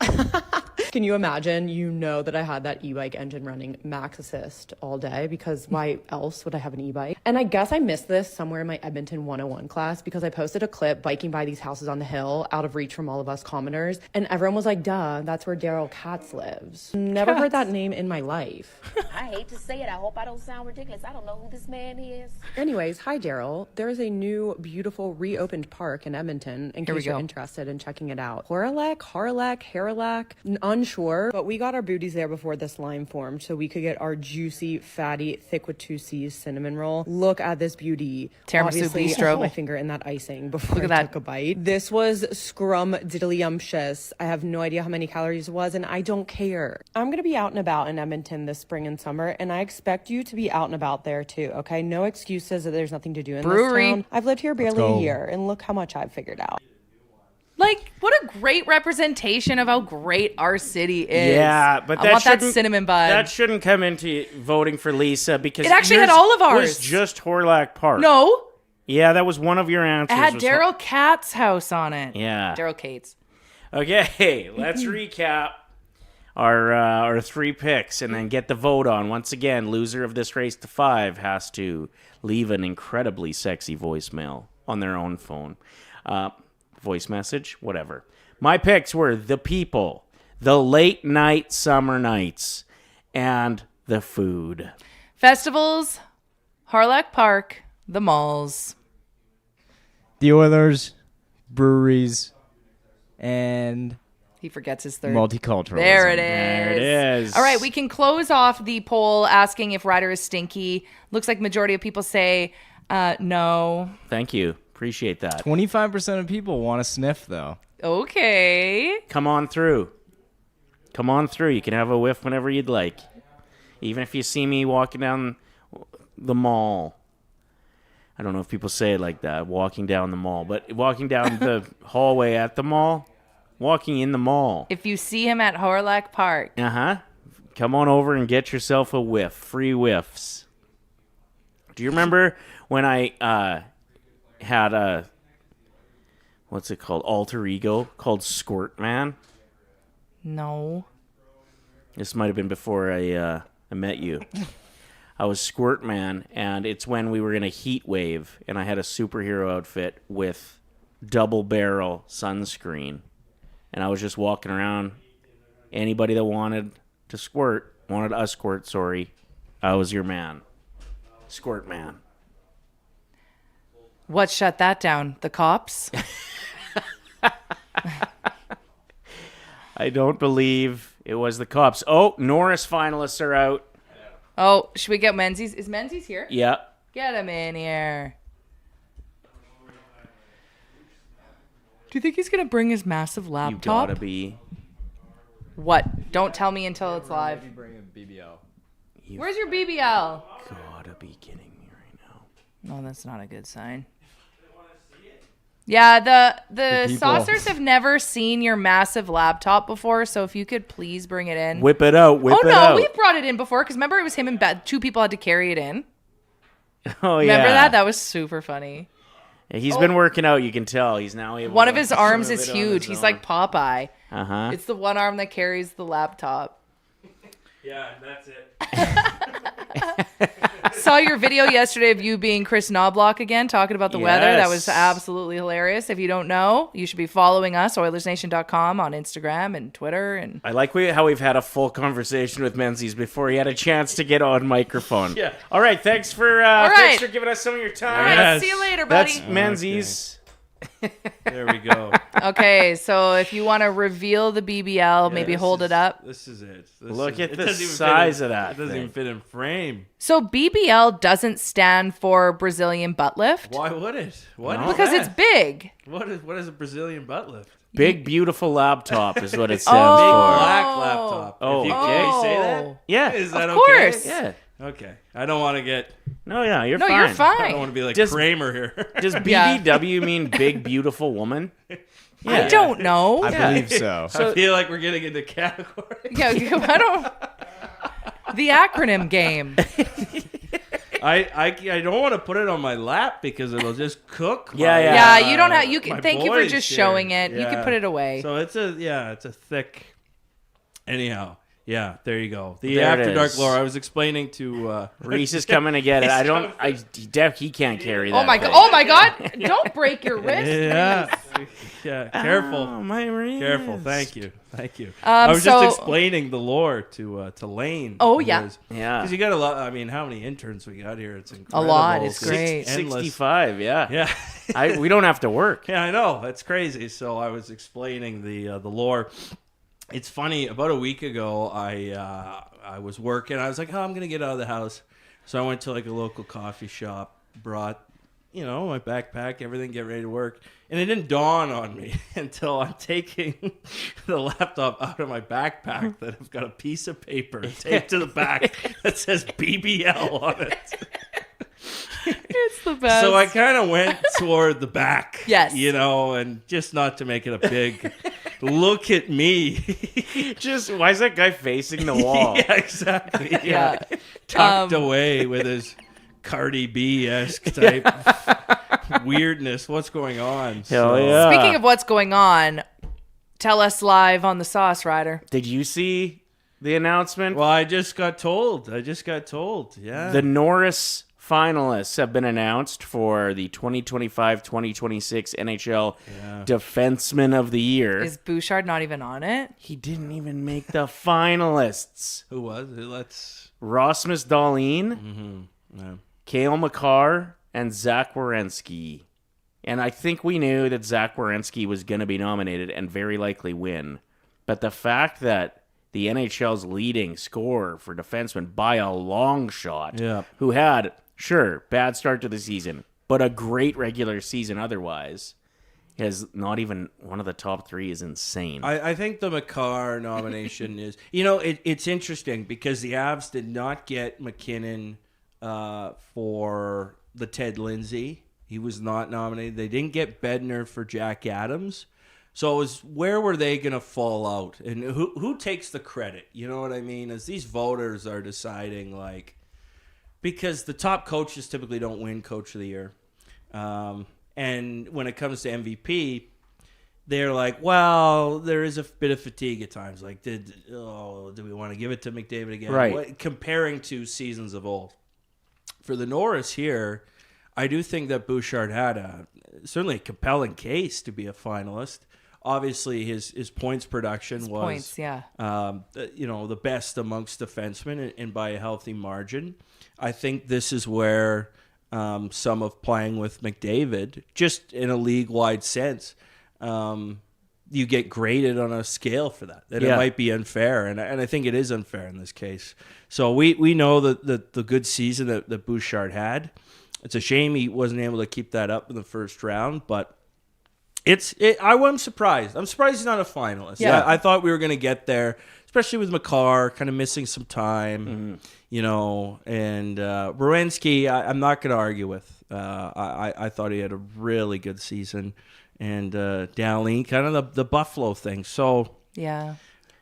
Can you imagine? You know that I had that e-bike engine running max assist all day, because why else would I have an e-bike? And I guess I missed this somewhere in my Edmonton 101 class, because I posted a clip biking by these houses on the hill out of reach from all of us commoners, and everyone was like, duh, that's where Daryl Katz lives. Never heard that name in my life. I hate to say it. I hope I don't sound ridiculous. I don't know who this man is. Anyways, hi Daryl. There is a new, beautiful, reopened park in Edmonton, in case you're interested in checking it out. Haralack, unsure, but we got our booties there before this line formed, so we could get our juicy, fatty, thick with 2 C's cinnamon roll. Look at this beauty. Tiramisu Obviously, bistro. I put my finger in that icing before I took a bite. This was scrum diddlyumptious. I have no idea how many calories it was, and I don't care. I'm gonna be out and about in Edmonton this spring and summer, and I expect you to be out and about there too, okay? No excuses that there's nothing to do in this town. I've lived here barely a year, and look how much I've figured out. Like, what a great representation of how great our city is. Yeah, but I want that cinnamon bun. That shouldn't come into voting for Lisa, because it actually had all of ours. It was just Horlack Park. No. Yeah, that was one of your answers. It had Daryl Katz's house on it. Yeah. Daryl Cates. Okay, let's recap our 3 picks and then get the vote on. Once again, loser of this race to 5 has to leave an incredibly sexy voicemail on their own phone. Voice message, whatever. My picks were The People, The Late Night Summer Nights, and The Food. Festivals, Harlack Park, the malls. The Oilers, breweries, and he forgets his third. Multiculturalism. There it is. There it is. All right, we can close off the poll asking if Ryder is stinky. Looks like majority of people say no. Thank you. Appreciate that. 25% of people want to sniff, though. Okay. Come on through. Come on through. You can have a whiff whenever you'd like. Even if you see me walking down the mall. I don't know if people say it like that, walking down the mall. But walking down the hallway at the mall, walking in the mall. If you see him at Horlock Park. Uh-huh. Come on over and get yourself a whiff. Free whiffs. Do you remember when I had a, what's it called, alter ego called Squirt Man? No. This might have been before I met you. I was Squirt Man, and it's when we were in a heat wave, and I had a superhero outfit with double barrel sunscreen, and I was just walking around. Anybody that wanted a squirt, I was your man. Squirt Man. What shut that down? The cops? I don't believe it was the cops. Oh, Norris finalists are out. Oh, should we get Menzies? Is Menzies here? Yeah. Get him in here. Do you think he's going to bring his massive laptop? You gotta be. What? Don't tell me until it's live. You bring a BBL. Where's your BBL? Gotta be kidding me right now. No, that's not a good sign. Yeah, the saucers have never seen your massive laptop before, so if you could please bring it in. Whip it out, whip it out. Oh, no, we've brought it in before, because remember it was him and two people had to carry it in? Oh, yeah. Remember that? That was super funny. Yeah, he's been working out, you can tell. He's now able One to of his arms move is it on huge. his He's own. like Popeye. Uh-huh. It's the one arm that carries the laptop. Yeah, that's it. Saw your video yesterday of you being Chris Knobloch again, talking about the weather. That was absolutely hilarious. If you don't know, you should be following us, OilersNation.com, on Instagram and Twitter. And I like how we've had a full conversation with Menzies before he had a chance to get on microphone. Yeah. All right, thanks for giving us some of your time. All right, see you later, buddy. That's Menzies. There we go. Okay, so if you want to reveal the BBL, maybe hold it up. This is it. Look at the doesn't even size fit in- of that It doesn't thing. even fit in frame. So BBL doesn't stand for Brazilian butt lift. Why would it? What? No. Because it's big. What is a Brazilian butt lift? Big, beautiful laptop is what it stands Big for. black laptop. Oh. Can you say that? Yeah. Is that Of okay? course. Yeah. Okay. I don't want to get. No, yeah, you're No, fine. you're fine. I don't want to be like Does- Kramer here. Does Yeah. BBW mean big, beautiful woman? I don't know. I believe so. I feel like we're getting into category. Yeah, I don't. The acronym game. I don't want to put it on my lap because it'll just cook. Yeah, yeah. Yeah, you don't have. You can. my Thank you for boys just here. showing it. You Yeah. can put it away. So it's a thick. Anyhow, yeah, there you go. The There it After Dark is. lore. I was explaining to Reese is coming to get it. He can't carry that. Oh my god! thing. Oh my god! Don't break your wrist. Yeah, yeah. Careful, Oh, my wrist. careful. Thank you. I was so- just explaining the lore to Lane. Oh, yeah. Yeah. Because you got a lot. I mean, how many interns we got here? It's A incredible. lot. It's great. Endless. 65, yeah. Yeah. We don't have to work. Yeah, I know. It's crazy. So I was explaining the lore. It's funny. About a week ago, I was working. I was like, I'm gonna get out of the house. So I went to like a local coffee shop, brought my backpack, everything, get ready to work. And it didn't dawn on me until I'm taking the laptop out of my backpack that I've got a piece of paper taped to the back that says BBL on it. It's the best. So I kind of went toward the back. Yes. And just not to make it a big look at me. Just, why is that guy facing the wall? Yeah, exactly. Yeah. Tucked away with his Cardi B-esque type weirdness. What's going on? Hell yeah. Speaking of what's going on, tell us live on the sauce, Ryder. Did you see the announcement? Well, I just got told. Yeah. The Norris finalists have been announced for the 2025-2026 NHL Defenseman of the Year. Is Bouchard not even on it? He didn't even make the finalists. Who was it? Let's. Rasmus Dahlin, Mm-hmm. Yeah. Cale Makar, and Zach Werenski. And I think we knew that Zach Werenski was going to be nominated and very likely win. But the fact that the NHL's leading scorer for defenseman by a long shot, who had, sure, bad start to the season, but a great regular season otherwise, has not even one of the top three is insane. I think the Makar nomination is... it's interesting because the Avs did not get McKinnon for the Ted Lindsay. He was not nominated. They didn't get Bednar for Jack Adams. So it was, where were they going to fall out? And who takes the credit? You know what I mean? As these voters are deciding, like, because the top coaches typically don't win Coach of the Year. And when it comes to MVP, they're like, well, there is a bit of fatigue at times. Like, do we want to give it to McDavid again? Right. Comparing to seasons of old. For the Norris here, I do think that Bouchard had certainly a compelling case to be a finalist. Obviously, his points production was the best amongst defensemen and by a healthy margin. I think this is where some of playing with McDavid, just in a league-wide sense, you get graded on a scale for that. That it might be unfair, and I think it is unfair in this case. So we know that the good season that Bouchard had. It's a shame he wasn't able to keep that up in the first round, but I'm surprised. I'm surprised he's not a finalist. Yeah. I thought we were going to get there, especially with Makar kind of missing some time, and Werenski, I'm not going to argue with. I thought he had a really good season, and Dowling, kind of the Buffalo thing. So yeah.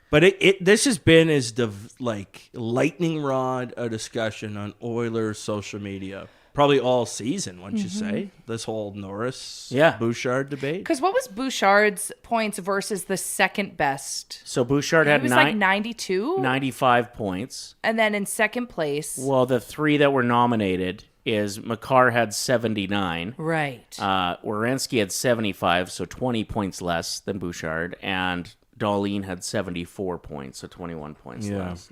But this has been as lightning rod a discussion on Oilers social media. Probably all season, wouldn't you say? This whole Norris Bouchard debate. Because what was Bouchard's points versus the second best? So Bouchard had like 92? 95 points. And then in second place. Well, the three that were nominated is Makar had 79. Right. Werenski had 75, so 20 points less than Bouchard. And Dahlin had 74 points, so 21 points less.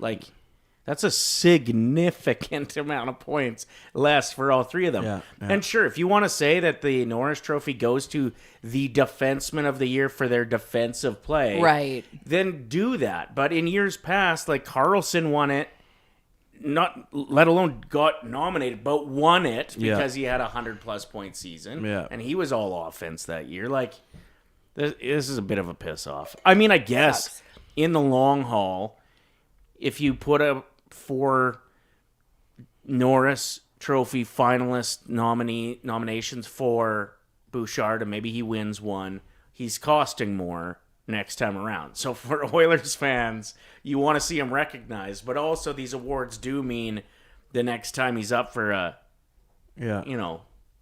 That's a significant amount of points less for all three of them. Yeah. And sure, if you want to say that the Norris Trophy goes to the defenseman of the year for their defensive play, right, then do that. But in years past, like Carlson won it, not let alone got nominated, but won it because he had a 100-plus point season. Yeah. And he was all offense that year. Like, this is a bit of a piss-off. I mean, I guess in the long haul, if you put up 4 Norris Trophy finalist nominations for Bouchard, and maybe he wins one, he's costing more next time around. So for Oilers fans, you want to see him recognized, but also these awards do mean the next time he's up for a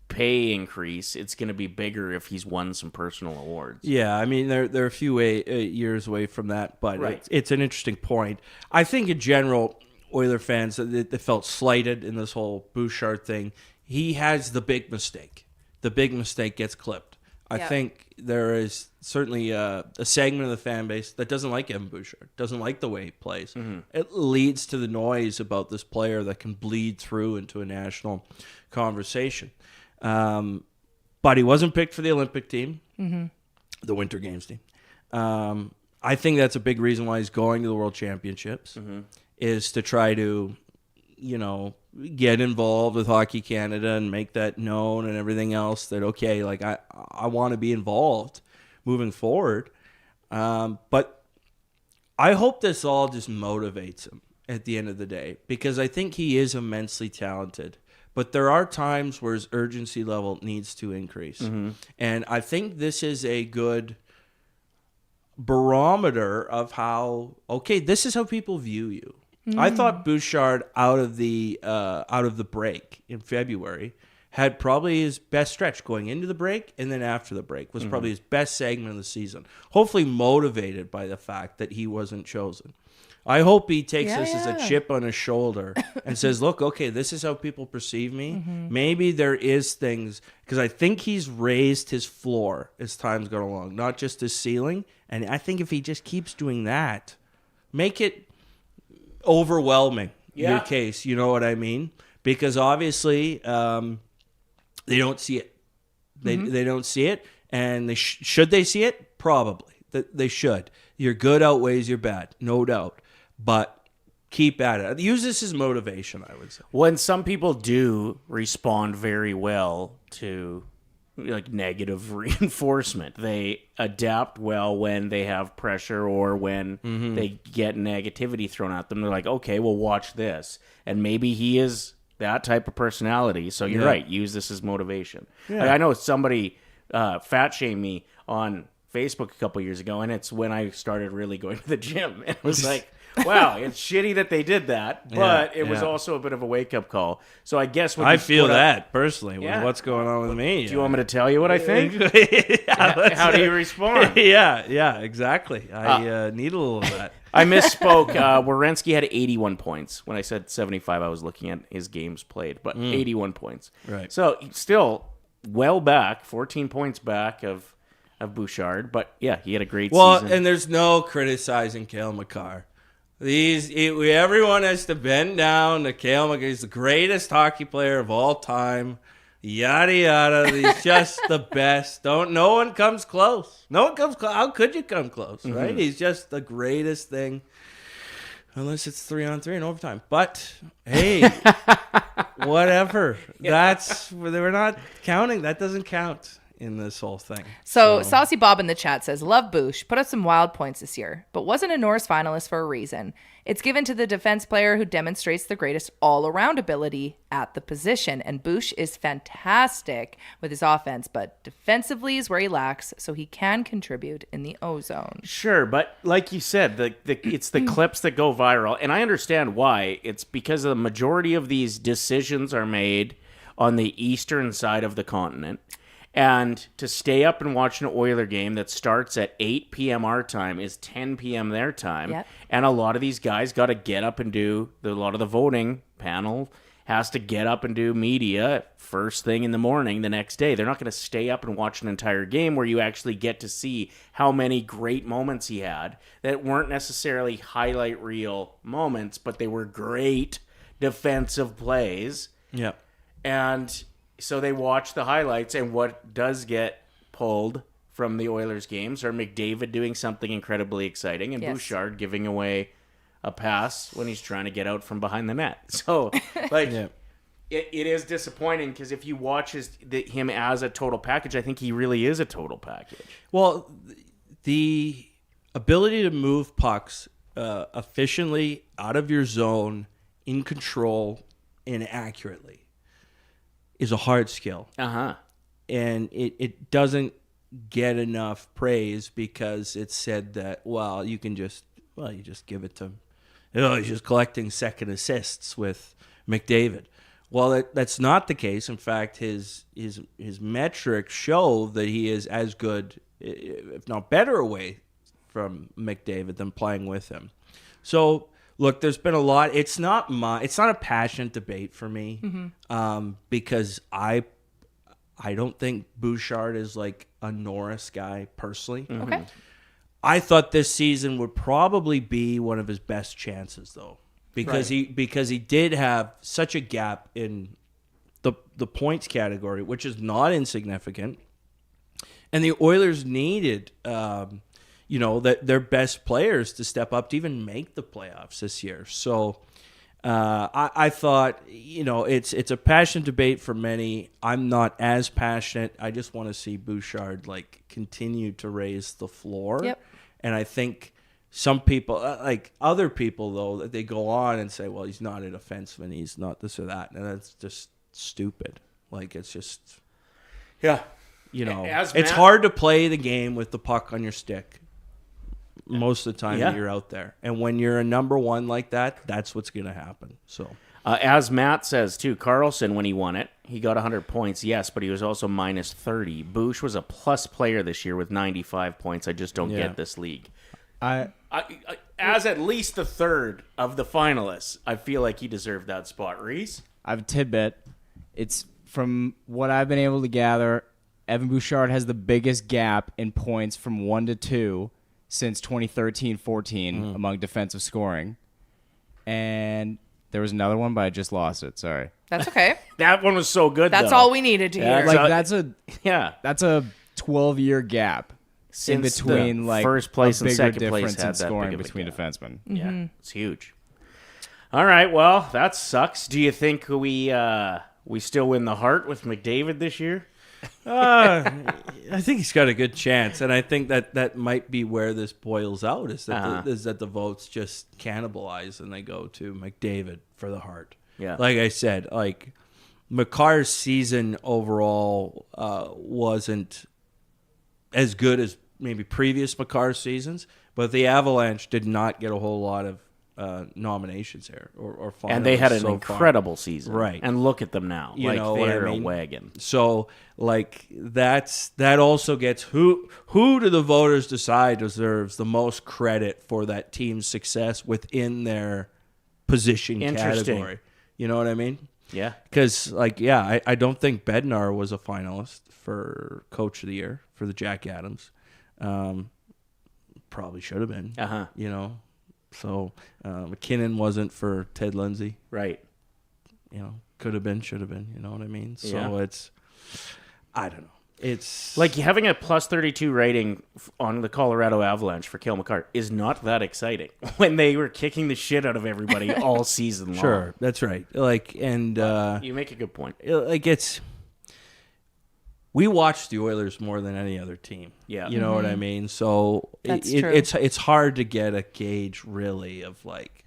pay increase, it's going to be bigger if he's won some personal awards. Yeah, I mean, they're a few years away from that, but it's an interesting point. I think in general, Oiler fans, they felt slighted in this whole Bouchard thing. He has the big mistake. The big mistake gets clipped. I think there is certainly a segment of the fan base that doesn't like Evan Bouchard, doesn't like the way he plays. Mm-hmm. It leads to the noise about this player that can bleed through into a national conversation. But he wasn't picked for the Olympic team, the Winter Games team. I think that's a big reason why he's going to the World Championships, is to try to, get involved with Hockey Canada and make that known and everything else that, okay, like I want to be involved moving forward. But I hope this all just motivates him at the end of the day, because I think he is immensely talented. But there are times where his urgency level needs to increase. Mm-hmm. And I think this is a good barometer of how, okay, this is how people view you. Mm. I thought Bouchard out of the break in February had probably his best stretch going into the break, and then after the break was probably his best segment of the season. Hopefully motivated by the fact that he wasn't chosen. I hope he takes this as a chip on his shoulder and says, look, okay, this is how people perceive me. Mm-hmm. Maybe there is things, because I think he's raised his floor as time's gone along, not just his ceiling. And I think if he just keeps doing that, make it overwhelming, your case, you know what I mean? Because obviously they don't see it. They don't see it. And they should they see it? Probably. They should. Your good outweighs your bad, no doubt. But keep at it. Use this as motivation, I would say. When some people do respond very well to negative reinforcement, they adapt well when they have pressure or when they get negativity thrown at them. They're like, okay, well, watch this. And maybe he is that type of personality. So you're right. Use this as motivation. Yeah. I know somebody fat shamed me on Facebook a couple years ago, and it's when I started really going to the gym. And it was like, wow, it's shitty that they did that, but it was also a bit of a wake-up call. So I guess when I you feel put up- that personally with what's going on with me. Do you want me to tell you what I think? How do you respond? Yeah, exactly. I need a little of that. I misspoke. Werenski had 81 points. When I said 75, I was looking at his games played, but 81 points. Right. So still well back, 14 points back of Bouchard. But yeah, he had a great season. And there's no criticizing Cale Makar. Everyone has to bend down to Cale Makar. He's the greatest hockey player of all time. Yada yada. He's just the best. No one comes close. No one comes close. How could you come close, right? He's just the greatest thing. Unless it's 3-on-3 in overtime. But hey, whatever. We're not counting. That doesn't count in this whole thing. So Saucy Bob in the chat says, love Boosh, put up some wild points this year, but wasn't a Norris finalist for a reason. It's given to the defense player who demonstrates the greatest all-around ability at the position. And Boosh is fantastic with his offense, but defensively is where he lacks, so he can contribute in the O-zone. Sure, but like you said, it's the clips that go viral, and I understand why. It's because the majority of these decisions are made on the eastern side of the continent. And to stay up and watch an Oiler game that starts at 8 p.m. our time is 10 p.m. their time. Yep. And a lot of these guys got to get up and a lot of the voting panel has to get up and do media first thing in the morning the next day. They're not going to stay up and watch an entire game where you actually get to see how many great moments he had that weren't necessarily highlight reel moments, but they were great defensive plays. Yeah. And so they watch the highlights, and what does get pulled from the Oilers games are McDavid doing something incredibly exciting and Bouchard giving away a pass when he's trying to get out from behind the net. So, it is disappointing because if you watch him as a total package, I think he really is a total package. Well, the ability to move pucks efficiently out of your zone, in control, and accurately is a hard skill. Uh-huh. And it doesn't get enough praise because it's said that, you just give it to him. He's just collecting second assists with McDavid. Well, that's not the case. In fact, his metrics show that he is as good, if not better, away from McDavid than playing with him. So, look, there's been a lot. It's not a passionate debate for me, because I don't think Bouchard is like a Norris guy personally. Okay. I thought this season would probably be one of his best chances, though, because he did have such a gap in the points category, which is not insignificant, and the Oilers needed that their best players to step up to even make the playoffs this year. So I thought, it's a passionate debate for many. I'm not as passionate. I just want to see Bouchard continue to raise the floor. Yep. And I think some people, other people though, that they go on and say, well, he's not a defenseman, he's not this or that, and that's just stupid. It's just, it's hard to play the game with the puck on your stick most of the time that you're out there. And when you're a number one like that, that's what's going to happen. So, as Matt says, too, Carlson, when he won it, he got 100 points, yes, but he was also minus 30. Bouch was a plus player this year with 95 points. I just don't get this league. As at least the third of the finalists, I feel like he deserved that spot. Reese? I have a tidbit. It's from what I've been able to gather, Evan Bouchard has the biggest gap in points from 1 to 2 since 2013-14 among defensive scoring. And there was another one, but I just lost it. Sorry. That's okay. That one was so good, That's all we needed to hear. That's a 12-year gap Since in between first place a and bigger second place difference had in that scoring big of a between gap. defensemen. Yeah, it's huge. All right, well, that sucks. Do you think we still win the Hart with McDavid this year? I think he's got a good chance, and I think that might be where this boils out, is that the votes just cannibalize and they go to McDavid for the Hart. Yeah. Like I said, Makar's season overall wasn't as good as maybe previous Makar seasons, but the Avalanche did not get a whole lot of nominations here or finalists. And they had an so incredible far. season. Right. And look at them now. You like, know what I they're mean? a wagon. So, like, that also gets who do the voters decide deserves the most credit for that team's success within their position Interesting. category. You know what I mean? Yeah. Because, like, yeah, I don't think Bednar was a finalist for Coach of the Year for the Jack Adams. Probably should have been. Uh-huh. You know? So, McKinnon wasn't for Ted Lindsay. Right. You know, could have been, should have been. You know what I mean? So Yeah. I don't know. It's like having a plus 32 rating on the Colorado Avalanche for Cale Makar is not that exciting when they were kicking the shit out of everybody all season long. Sure, that's right. Like, and you make a good point. Like, we watch the Oilers more than any other team. Yeah, you know what I mean. So That's true. it's hard to get a gauge really of like,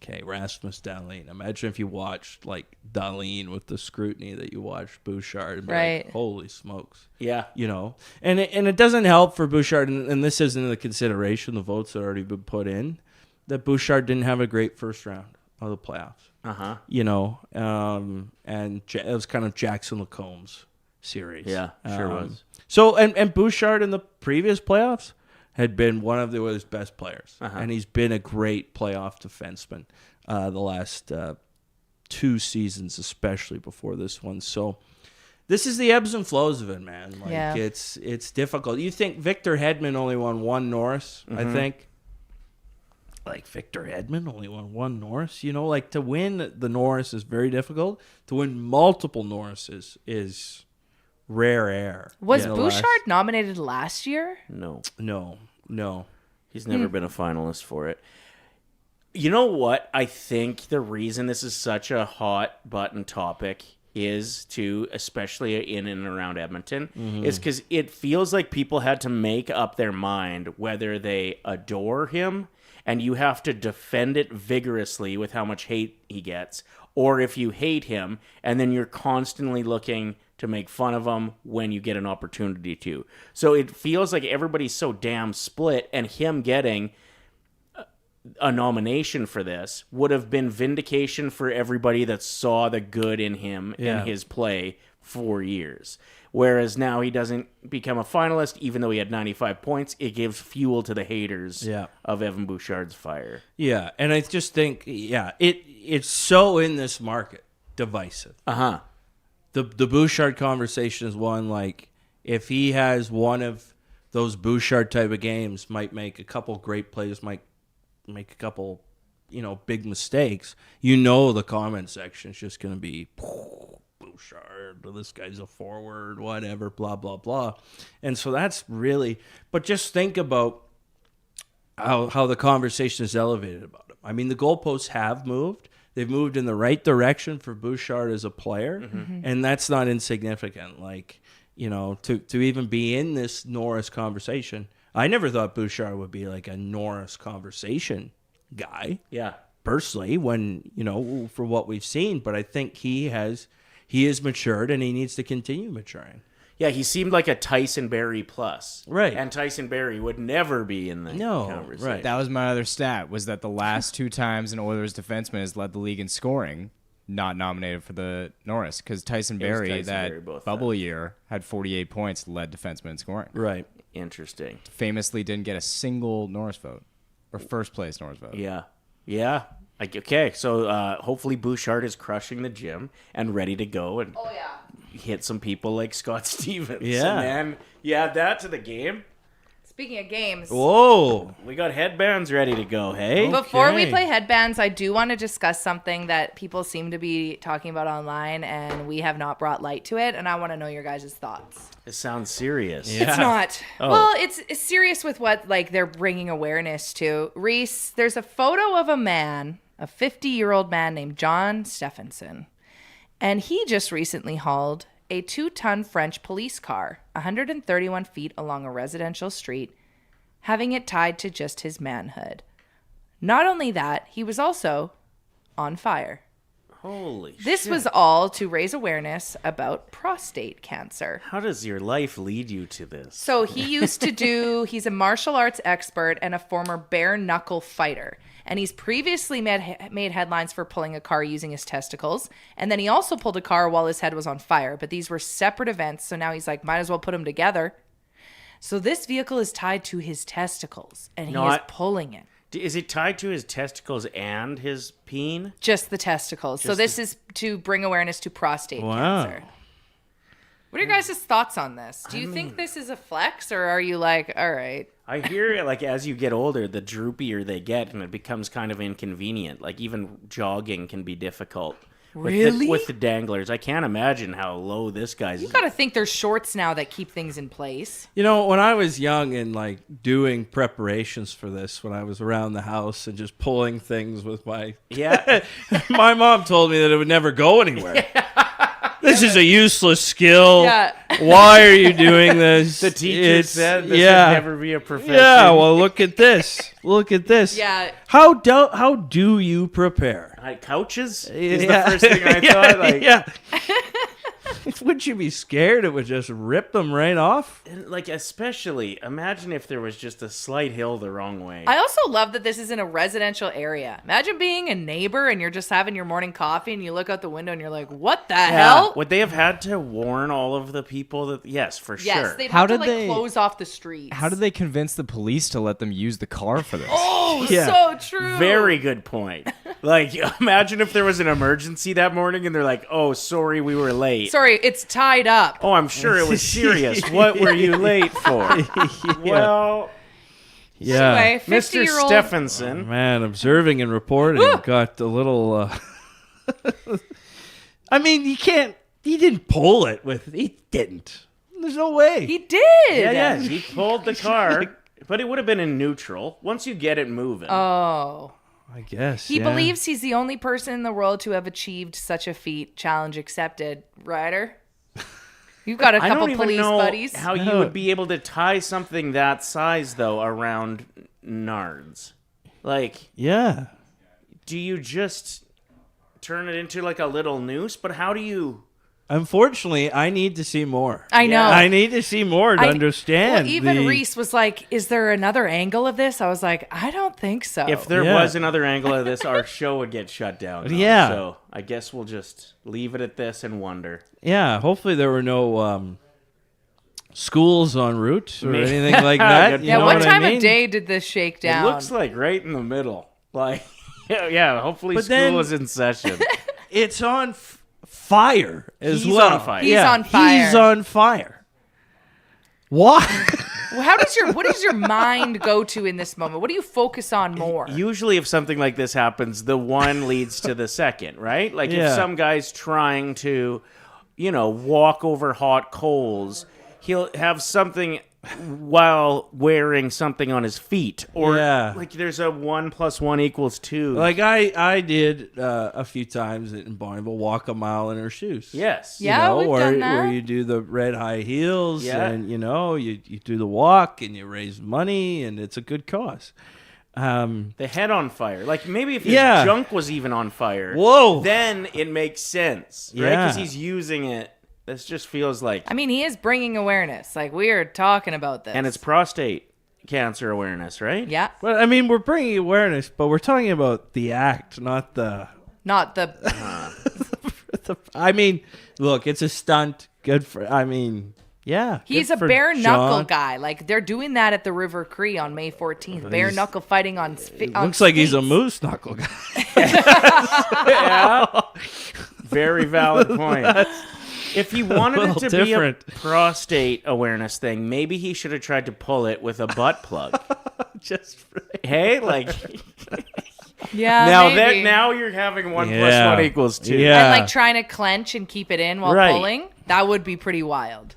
okay, Rasmus Dahlin. Imagine if you watched like Dahlin with the scrutiny that you watched Bouchard. And be Right. Like, holy smokes. Yeah. You know, and it doesn't help for Bouchard, and this isn't in the consideration, the votes that already been put in, that Bouchard didn't have a great first round of the playoffs. Uh-huh. You know, and it was kind of Jackson Lacomb's series. Yeah, sure was. So, and Bouchard in the previous playoffs had been one of the Oilers' best players. Uh-huh. And he's been a great playoff defenseman the last 2 seasons, especially before this one. So this is the ebbs and flows of it, man. Like, Yeah. it's difficult. You think Victor Hedman only won 1 Norris, I think? Like, Victor Hedman only won 1 Norris? You know, like, to win the Norris is very difficult. To win multiple Norrises is rare air. Was You know, Bouchard nominated last year? No. No. He's never been a finalist for it. You know what? I think the reason this is such a hot button topic is to, especially in and around Edmonton, is because it feels like people had to make up their mind whether they adore him, and you have to defend it vigorously with how much hate he gets, or if you hate him, and then you're constantly looking to make fun of him when you get an opportunity to. So it feels like everybody's so damn split, and him getting a nomination for this would have been vindication for everybody that saw the good in him and his play for years. Whereas now he doesn't become a finalist, even though he had 95 points. It gives fuel to the haters of Evan Bouchard's fire. Yeah, and I just think, it's so in this market divisive. Uh-huh. The Bouchard conversation is one, like, if he has one of those Bouchard type of games, might make a couple great plays, might make a couple, big mistakes. The comment section is just going to be, Bouchard, this guy's a forward, whatever, blah, blah, blah. And so that's really, but just think about how the conversation is elevated about him. I mean, the goalposts have moved. They've moved in the right direction for Bouchard as a player, and that's not insignificant. Like, to even be in this Norris conversation, I never thought Bouchard would be like a Norris conversation guy. Yeah. Personally, when, for what we've seen, but I think he has matured and he needs to continue maturing. Yeah, he seemed like a Tyson Berry plus. Right. And Tyson Berry would never be in the conversation. Right. That was my other stat, was that the last 2 times an Oilers defenseman has led the league in scoring, not nominated for the Norris, because Tyson Berry, Tyson that Berry both bubble year, had 48 points, led defenseman in scoring. Right. Interesting. Famously didn't get a single Norris vote, or first place Norris vote. Yeah. Yeah. Okay, so hopefully Bouchard is crushing the gym and ready to go and hit some people like Scott Stevens. Yeah. And then you add that to the game. Speaking of games, Whoa. We got headbands ready to go, hey? before we play headbands, I do want to discuss something that people seem to be talking about online, and we have not brought light to it, and I want to know your guys' thoughts. It sounds serious. Yeah. It's not. Oh. Well, it's serious with what they're bringing awareness to. Reese, there's a photo of a 50-year-old man named John Stephenson, and he just recently hauled a 2-ton French police car 131 feet along a residential street, having it tied to just his manhood. Not only that, he was also on fire. Holy This shit. was all to raise awareness about prostate cancer. How does your life lead you to this? So he's a martial arts expert and a former bare knuckle fighter. And he's previously made headlines for pulling a car using his testicles. And then he also pulled a car while his head was on fire. But these were separate events. So now he's like, might as well put them together. So this vehicle is tied to his testicles. And he is pulling it. Is it tied to his testicles and his peen? Just the testicles. So this is to bring awareness to prostate cancer. What are your guys' thoughts on this? Do you think this is a flex, or are you like, all right? I hear, like, as you get older, the droopier they get, and it becomes kind of inconvenient. Like, even jogging can be difficult. Really? With the danglers. I can't imagine how low this guy's... You got to think there's shorts now that keep things in place. You know, when I was young and, like, doing preparations for this, when I was around the house and just pulling things with my... Yeah. My mom told me that it would never go anywhere. This is a useless skill. Yeah. Why are you doing this? The teacher said this would never be a profession. Yeah, well, look at this. Look at this. Yeah. How do you prepare? Couches is the first thing I thought. Like, yeah. Would you be scared it would just rip them right off? And, like, especially, imagine if there was just a slight hill the wrong way. I also love that this is in a residential area. Imagine being a neighbor and you're just having your morning coffee and you look out the window and you're like, what the hell? Would they have had to warn all of the people that... Yes, for Yes, sure. they'd How have to did like they- close off the streets. How did they convince the police to let them use the car for this? Oh, Yeah. so true. Very good point. Like, imagine if there was an emergency that morning and they're like, oh, sorry, we were late. Sorry, it's tied up. Oh, I'm sure it was serious. What were you late for? Well, Yeah. Anyway, Mr. 50-year-old. Stephenson. Man, observing and reporting got a little... I mean, he didn't pull it with... He didn't. There's no way. He did. Yeah, he pulled the car, but it would have been in neutral once you get it moving. Oh. I guess. He believes he's the only person in the world to have achieved such a feat. Challenge accepted. Ryder? You've got a I couple don't even police know buddies. how you would be able to tie something that size, though, around nards. Like, Yeah. do you just turn it into like a little noose? But how do you... Unfortunately, I need to see more. I know. I need to see more to understand. Well, even the- Reese was like, is there another angle of this? I was like, I don't think so. If there Yeah. was another angle of this, our show would get shut down. though. Yeah. So I guess we'll just leave it at this and wonder. Yeah, hopefully there were no schools en route or Me- anything like that. Good You yeah, know what what time I mean? of day did this shake down? It looks like right in the middle. Like, yeah, hopefully But school then- is in session. It's on fire as He's well. on fire. He's on fire. He's on fire. Why? Well, what does your mind go to in this moment? What do you focus on more? Usually if something like this happens, the one leads to the second, right? Like if Yeah. some guy's trying to, walk over hot coals, he'll have something while wearing something on his feet. Or like there's a 1 + 1 = 2. Like I did a few times in Bonneville, walk a mile in her shoes. Yes. Yeah, we've or, done that. Where you do the red high heels Yeah. and, you do the walk and you raise money and it's a good cause. The head on fire. Like maybe if his Yeah. junk was even on fire. Whoa. Then it makes sense, right? Yeah. Because he's using it. This just feels like... I mean, he is bringing awareness. Like, we are talking about this. And it's prostate cancer awareness, right? Yeah. Well, I mean, we're bringing awareness, but we're talking about the act, not the... Not the... I mean, look, it's a stunt. Good for... I mean, yeah. He's good a for bare knuckle John. guy. Like, they're doing that at the River Cree on May 14th. Bare knuckle fighting on Looks like he's a moose knuckle guy. Yeah. Very valid point. If he wanted it little to be different. a prostate awareness thing, maybe he should have tried to pull it with a butt plug. Just for... Hey, like... Yeah, maybe. now you're having 1 Yeah. + 1 = 2. Yeah. And, like, trying to clench and keep it in while Right. pulling. That would be pretty wild.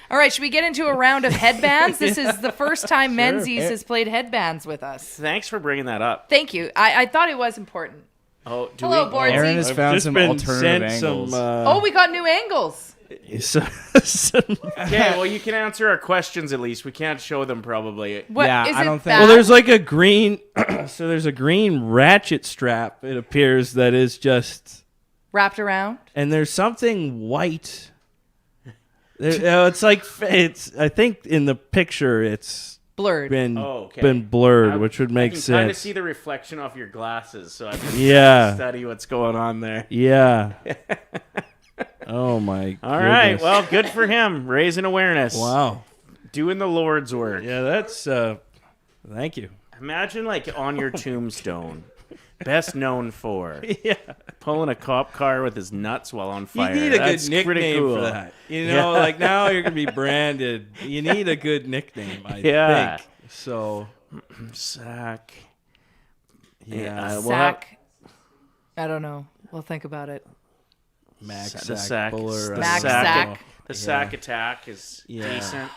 All right, should we get into a round of headbands? This is the first time Menzies has played headbands with us. Thanks for bringing that up. Thank you. I thought it was important. Oh, Hello, Boardsy. Aaron has I've found just some been alternative sent angles. Oh, we got new angles. Okay, well, you can answer our questions at least. We can't show them probably. What, Yeah, is I it don't think- bad? Well, there's like a green... so there's a green ratchet strap, it appears, that is just wrapped around. And there's something white. It's like I think in the picture it's blurred. Been blurred, which would make I can sense. kind of see the reflection off your glasses, so I can study what's going on there. Yeah. Oh my. All right. Well, good for him, raising awareness. Wow. Doing the Lord's work. Yeah, that's. Thank you. Imagine like on your tombstone, best known for Yeah. pulling a cop car with his nuts while on fire. You need a That's good pretty nickname cool. for that. You know, like now you're gonna be branded. You need a good nickname, I think. So, Sack. yeah, we'll Sack. I don't know. We'll think about it. Max the Sack sack. Buller. Max Sack. The sack attack is decent.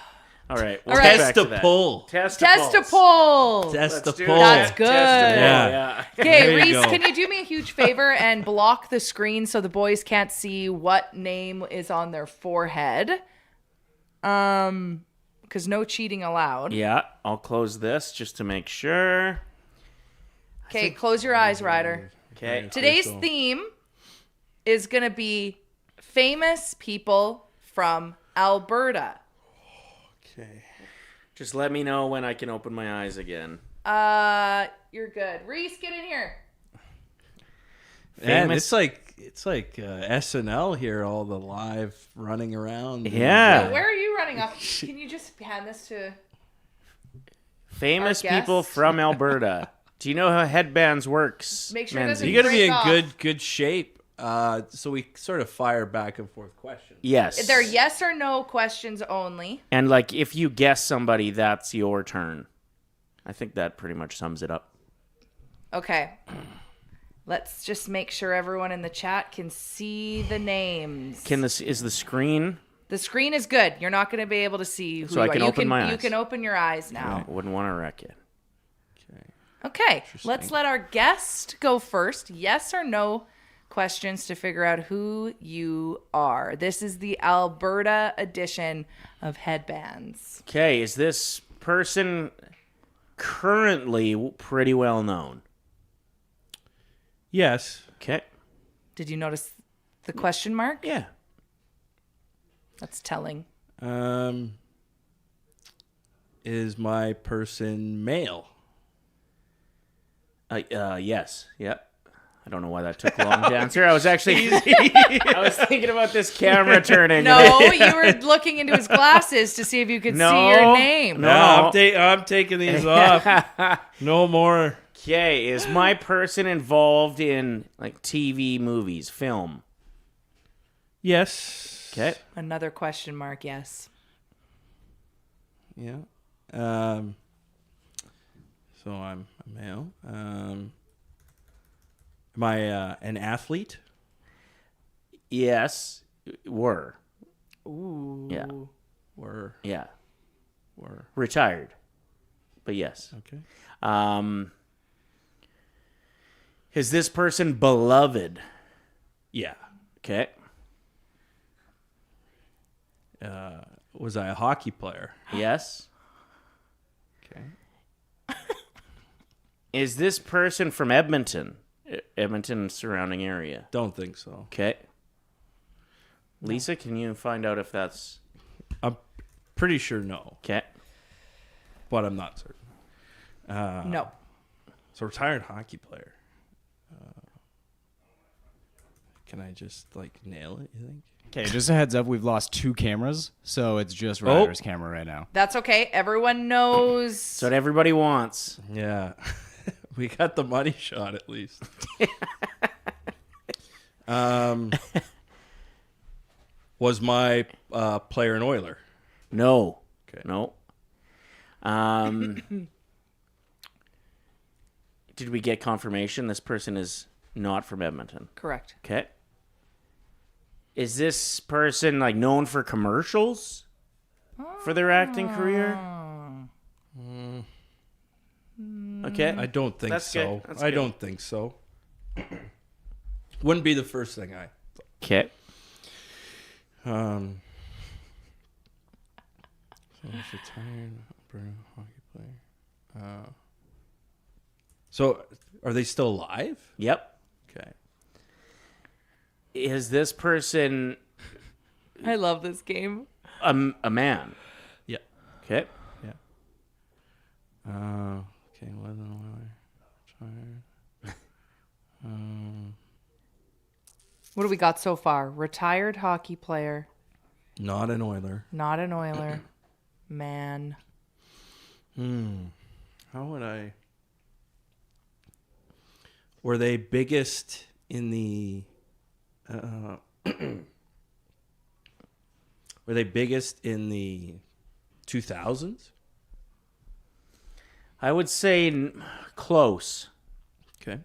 All right. All right. Get back to that. Pull. Test to pull. Test to Let's do pull. that. That's good. Test to pull, Yeah. Okay, There you Reese, go. can you do me a huge favor and block the screen so the boys can't see what name is on their forehead? Because no cheating allowed. Yeah, I'll close this just to make sure. Okay, close your eyes, Ryder. Okay. Today's theme is going to be famous people from Alberta. Okay. Just let me know when I can open my eyes again. You're good. Reese, get in here. And Famous- it's like SNL here, all the live running around. Yeah. Wait, where are you running off? Can you just hand this to... Famous Our guest? people from Alberta. Do you know how Headbands works? Make sure it doesn't Menzies? You got to be in break off. good shape. So we sort of fire back and forth questions. Yes. They're yes or no questions only. And like if you guess somebody, that's your turn. I think that pretty much sums it up. Okay. Let's just make sure everyone in the chat can see the names. Is the screen? The screen is good. You're not going to be able to see who So I you are. can open my You eyes. can open your eyes now. I wouldn't want to wreck it. Okay. Let's let our guest go first. Yes or no questions to figure out who you are. This is the Alberta edition of Headbands. Okay, is this person currently pretty well known? Yes. Okay. Did you notice the question mark? Yeah. That's telling. Is my person male? Yes. Yep. I don't know why that took long to answer. I was actually I was thinking about this camera turning. No, you were looking into his glasses to see if you could see your name. No. I'm taking these off. No more. Okay, is my person involved in like TV, movies, film? Yes. Okay. Another question mark, yes. Yeah. So I'm a male. Am I an athlete? Yes. Were. Ooh. Yeah. Were. Yeah. Were. Retired. But yes. Okay. Is this person beloved? Yeah. Okay. Was I a hockey player? Yes. Okay. Is this person from Edmonton? Edmonton and surrounding area? Don't think so. Okay. Lisa, can you find out if that's... I'm pretty sure no. Okay. But I'm not certain. No. So retired hockey player. Can I just like nail it, you think? Okay, just a heads up, we've lost 2 cameras, so it's just Ryder's camera right now. That's okay. Everyone knows. That's what everybody wants. Yeah. We got the money shot at least. Was my player an Oiler? No. Okay. No. Did we get confirmation this person is not from Edmonton? Correct. Okay. Is this person like known for commercials for their acting career? Okay. I don't think That's so. good. That's I good. don't think so. Wouldn't be the first thing I. Okay. So he's retired hockey player. So are they still alive? Yep. Okay. Is this person I love this game. a man? Yeah. Okay. Yeah. Okay. Wasn't an Oiler. What do we got so far? Retired hockey player. Not an Oiler. Not an Oiler. Man. How would I? Were they biggest in the? Were they biggest in the 2000s? I would say close. Okay.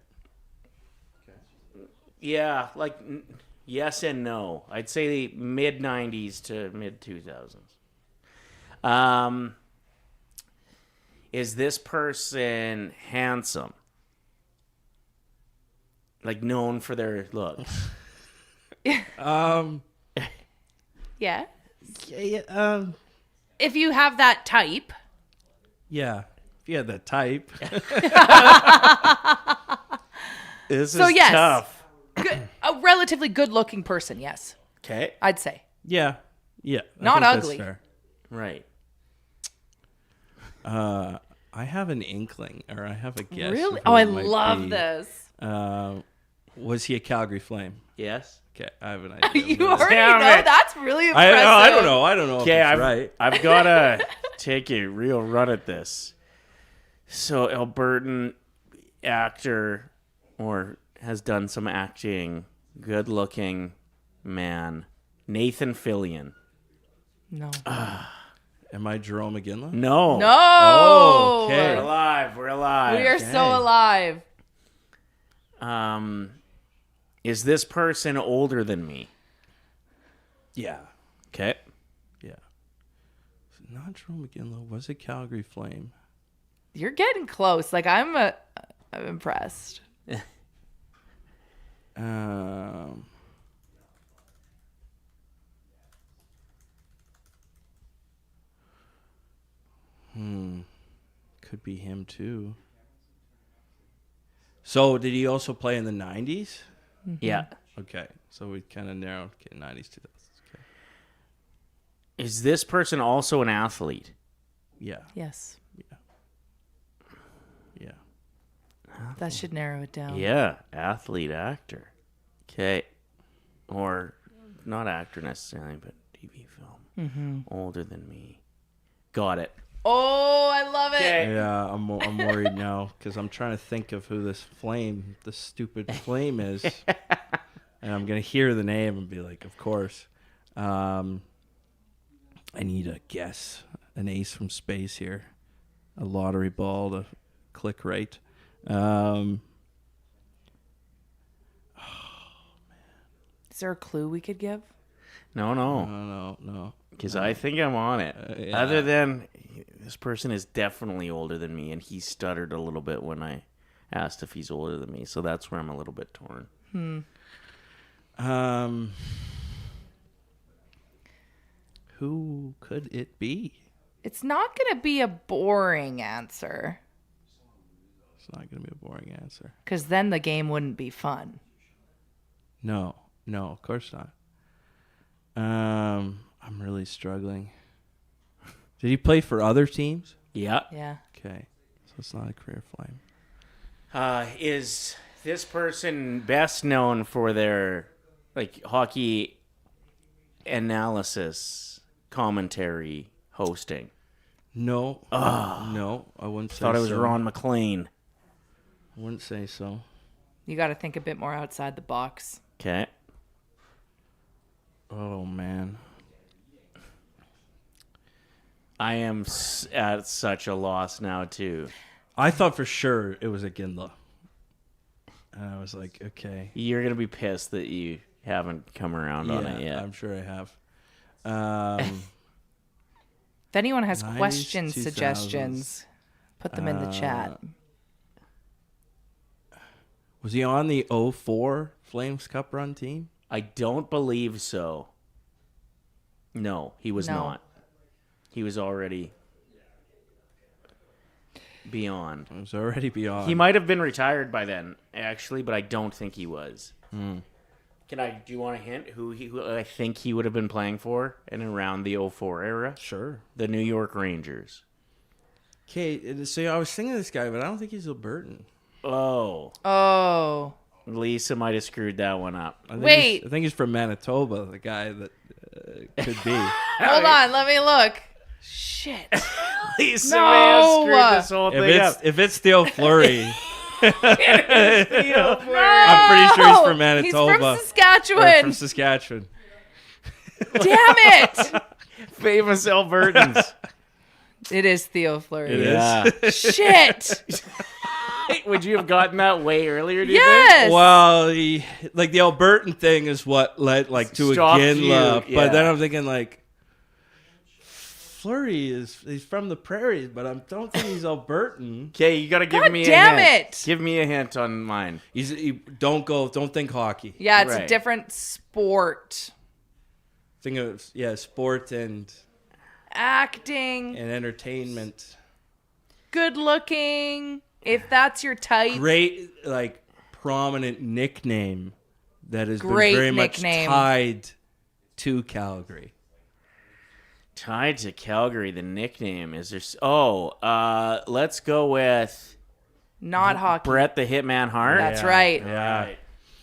Yeah, like yes and no. I'd say the mid 90s to mid 2000s. Is this person handsome? Like known for their looks? Yeah. Yeah. If you have that type. Yeah. If you had that type. This So is yes. tough. A relatively good-looking person, yes. Okay. I'd say. Yeah. Yeah. I Not think that's ugly. fair. Right. I have an inkling, or I have a guess. Really? of Oh, who I it might love be. this. Was he a Calgary Flame? Yes. Okay, I have an idea. You who it is. already Damn know? it. That's really impressive. I don't know. I don't know Okay, if it's right. I've got to take a real run at this. So, Albertan actor, or has done some acting, good-looking man, Nathan Fillion. No. Am I Jerome McGinley? No. No. Oh, okay. We're alive. We're alive. We are so alive. Is this person older than me? Yeah. Okay. Yeah. Not Jerome McGinley. Was it Calgary Flame? You're getting close. Like I'm impressed. Could be him too. So, did he also play in the 90s? Yeah. Okay. So we kind of narrowed 90s, 2000s. Okay. Is this person also an athlete? Yeah. Yes. Yeah. That should narrow it down. Yeah. Athlete, actor. Okay. Or not actor necessarily, but TV film. Mm-hmm. Older than me. Got it. Oh, I love it. Yeah, I'm worried now because I'm trying to think of who this stupid flame is. And I'm going to hear the name and be like, of course. I need a guess. An ace from space here. A lottery ball to click right. Is there a clue we could give? No. Because I think I'm on it. Yeah. Other than this person is definitely older than me, and he stuttered a little bit when I asked if he's older than me. So that's where I'm a little bit torn. Who could it be? It's not going to be a boring answer. It's not going to be a boring answer. Because then the game wouldn't be fun. No, of course not. I'm really struggling. Did he play for other teams? Yeah. Yeah. Okay, so it's not a career flame. Is this person best known for their hockey analysis, commentary, hosting? No. No, I wouldn't say so. Thought it was Ron McLean. I wouldn't say so. You got to think a bit more outside the box. Okay. Oh, man. I am at such a loss now, too. I thought for sure it was a Ginla. And I was like, okay. You're going to be pissed that you haven't come around on it yet. I'm sure I have. If anyone has 90s, questions, 2000s. suggestions, put them in the chat. Was he on the 04 Flames Cup run team? I don't believe so. No, he was not. He was already beyond. He was already beyond. He might have been retired by then, actually, but I don't think he was. Do you want a hint who I think he would have been playing for in around the 04 era? Sure. The New York Rangers. Okay, so I was thinking of this guy, but I don't think he's Albertan. Oh. Lisa might have screwed that one up. I Wait. think he's from Manitoba, the guy that could be. Hold on, let me look. Shit. Lisa may have screwed this whole thing up. If it's Theo Fleury, Theo I'm pretty sure he's from Manitoba. He's from Saskatchewan. From Saskatchewan. Damn it. Famous Albertans. It is Theo Fleury. It is. Shit. Would you have gotten that way earlier? Do you Yes. think? Well, the Albertan thing is what led to Stopped again you, love. yeah. But then I'm thinking Fleury he's from the prairies, but I don't think he's Albertan. Okay, you got to give me a damn hint. it. Give me a hint on mine. Don't think hockey. Yeah, it's Right. a different sport. Think of sport and Acting. entertainment. Good looking. If that's your type. Great prominent nickname that has Great been very nickname. much tied to Calgary. Tied to Calgary, the nickname is there. Let's go with Not hockey. Brett the Hitman Hart. That's right. Yeah.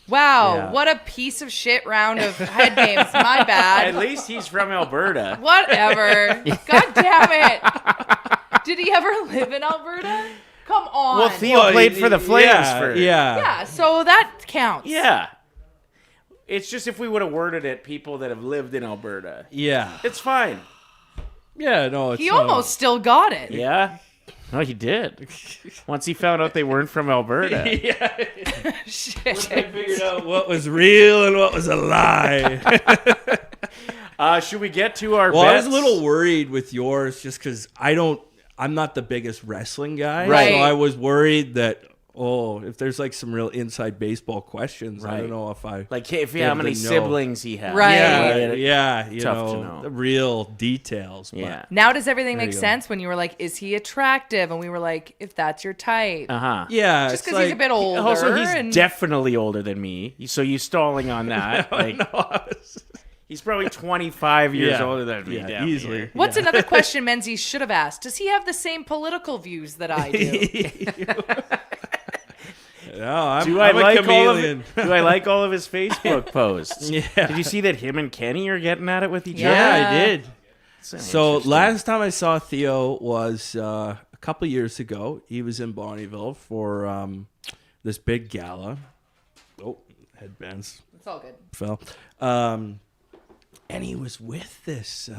Wow, Yeah. what a piece of shit round of head games. My bad. At least he's from Alberta. Whatever. God damn it. Did he ever live in Alberta? Come on. Well, Theo played for the Flames first. Yeah, so that counts. Yeah. It's just if we would have worded it, people that have lived in Alberta. Yeah. It's fine. Yeah, no, it's He almost still got it. Yeah. No, he did. Once he found out they weren't from Alberta. Shit. I figured out what was real and what was a lie. Should we get to our Well, bets? I was a little worried with yours just because I'm not the biggest wrestling guy. Right. So I was worried that, if there's some real inside baseball questions, I don't know if I... how many siblings he has. Right. Yeah, Tough to know. the real details. But Yeah. Now does everything There make you go. sense when you were like, is he attractive? And we were like, if that's your type. Uh-huh. Yeah. Just because he's a bit older. Also, he's and definitely older than me. So you stalling on that. He's probably 25 years older than me. down easily. here. What's another question Menzies should have asked? Does he have the same political views that I do? No, I'm Do I a like chameleon. do I like all of his Facebook posts? Yeah. Did you see that him and Kenny are getting at it with each other? Yeah, I did. So interesting. last time I saw Theo was a couple years ago. He was in Bonnyville for this big gala. Oh, headbands It's all good. fell. And he was with this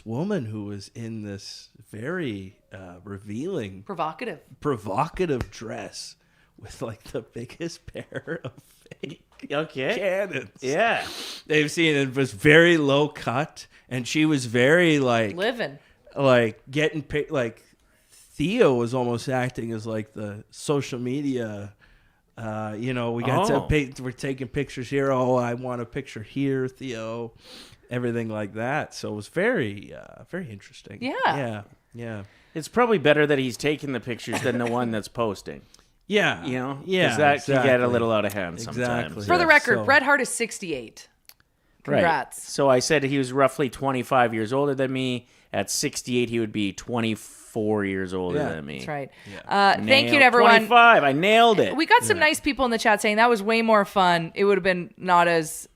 woman who was in this very revealing, provocative dress with the biggest pair of fake cannons. Yeah. They've seen it was very low cut, and she was very Living. getting Theo was almost acting as the social media. We got to we're taking pictures here. Oh, I want a picture here, Theo. Everything like that. So it was very, very interesting. Yeah. Yeah. It's probably better that he's taking the pictures than the one that's posting. Yeah. Because that can get a little out of hand sometimes. Exactly. For the record, So- Bret Hart is 68. Right. Congrats. So I said he was roughly 25 years older than me. At 68, he would be 24 years older than me. That's right. Thank you to everyone. 25. I nailed it. We got some nice people in the chat saying that was way more fun. It would have been not as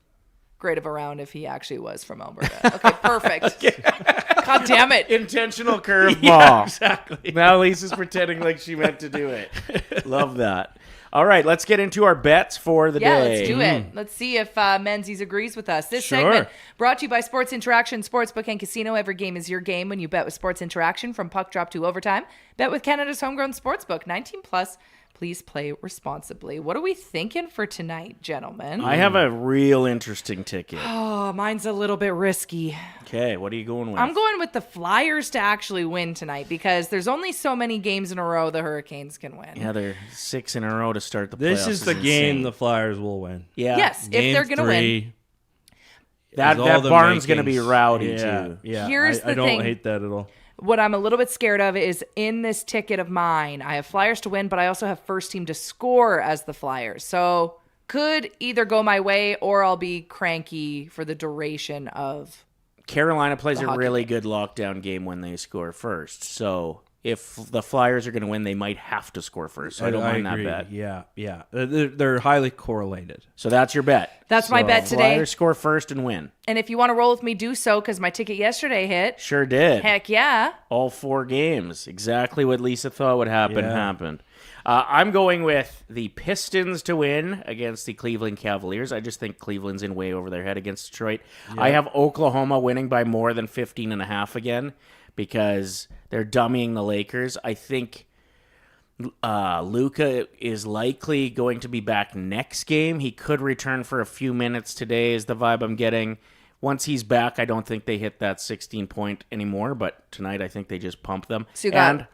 great of a round if he actually was from Alberta. Okay, perfect. God damn it. Intentional curveball. Yeah, exactly. Now Lisa's pretending like she meant to do it. Love that. All right, let's get into our bets for the day. Let's do it. Let's see if Menzies agrees with us. This segment brought to you by Sports Interaction, Sportsbook and Casino. Every game is your game when you bet with Sports Interaction. From puck drop to overtime, bet with Canada's homegrown sportsbook. 18 plus. Please play responsibly. What are we thinking for tonight, gentlemen? I have a real interesting ticket. Oh, mine's a little bit risky. Okay, what are you going with? I'm going with the Flyers to actually win tonight because there's only so many games in a row the Hurricanes can win. Yeah, they're 6 in a row to start the playoffs. This is the game insane. the Flyers will win. Yeah. Yes, if Game they're going to win. 3 That is all the barn's going to be makings. rowdy, Yeah. too. Here's I the don't thing. hate that at all. What I'm a little bit scared of is in this ticket of mine, I have Flyers to win, but I also have first team to score as the Flyers. So could either go my way or I'll be cranky for the duration of. Carolina plays the a hockey really game. good lockdown game when they score first. So if the Flyers are going to win, they might have to score first. So I don't mind agree. that bet. Yeah. They're highly correlated. So that's your bet. That's my bet today. Flyers score first and win. And if you want to roll with me, do so, because my ticket yesterday hit. Sure did. Heck yeah. All 4 games. Exactly what Lisa thought would happen Yeah. happened. I'm going with the Pistons to win against the Cleveland Cavaliers. I just think Cleveland's in way over their head against Detroit. Yeah. I have Oklahoma winning by more than 15.5 again because they're dummying the Lakers. I think Luka is likely going to be back next game. He could return for a few minutes today is the vibe I'm getting. Once he's back, I don't think they hit that 16-point anymore, but tonight I think they just pump them. So you got...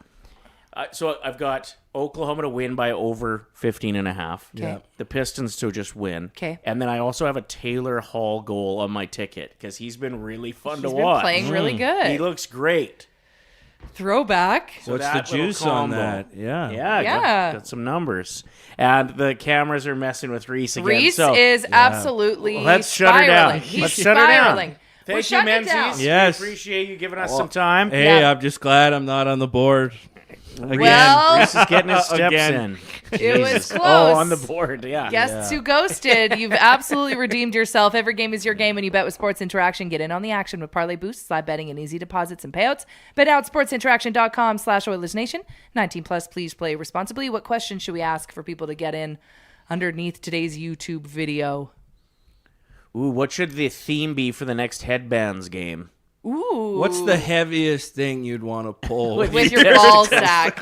So I've got Oklahoma to win by over 15.5. Okay. The Pistons to just win. Okay. And then I also have a Taylor Hall goal on my ticket because he's been really fun to He's been watch. playing really good. He looks great. Throwback. So What's the that little juice on combo. that? Yeah. Yeah. Got some numbers. And the cameras are messing with Reese again. Reese so is absolutely let's shut her down. spiraling. He's Let's shut her down. spiraling. We're Thank you, shutting it down. Menzies. Yes. We appreciate you giving us some time. Hey, Yeah. I'm just glad I'm not on the board. Again. Well- Reese is getting his steps Again. in. It was Jesus. close. Oh, on the board, yeah. Guests who ghosted, you've absolutely redeemed yourself. Every game is your game when you bet with Sports Interaction. Get in on the action with parlay boosts, live betting, and easy deposits and payouts. Bet out sportsinteraction.com/OilersNation. 19 plus, please play responsibly. What questions should we ask for people to get in underneath today's YouTube video? Ooh, what should the theme be for the next Headbands game? Ooh. What's the heaviest thing you'd want to pull? With your ball sack.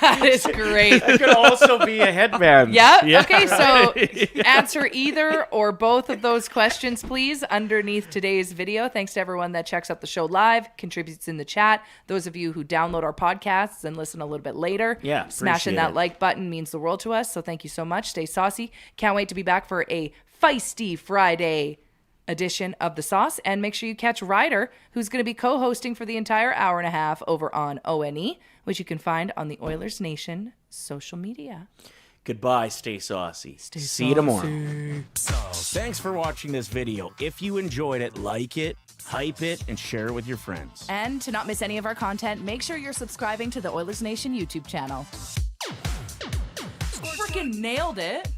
That is great. It could also be a headband. Yeah. Okay. So answer either or both of those questions, please, underneath today's video. Thanks to everyone that checks out the show live, contributes in the chat. Those of you who download our podcasts and listen a little bit later. Yeah, Smashing appreciate that it. like button means the world to us. So thank you so much. Stay saucy. Can't wait to be back for a feisty Friday edition of The Sauce. And make sure you catch Ryder, who's going to be co-hosting for the entire hour and a half over on ONE, which you can find on the Oilers Nation social media. Goodbye, stay saucy. See you tomorrow. So, thanks for watching this video. If you enjoyed it, like it, hype it, and share it with your friends. And to not miss any of our content, make sure you're subscribing to the Oilers Nation YouTube channel. Freaking nailed it.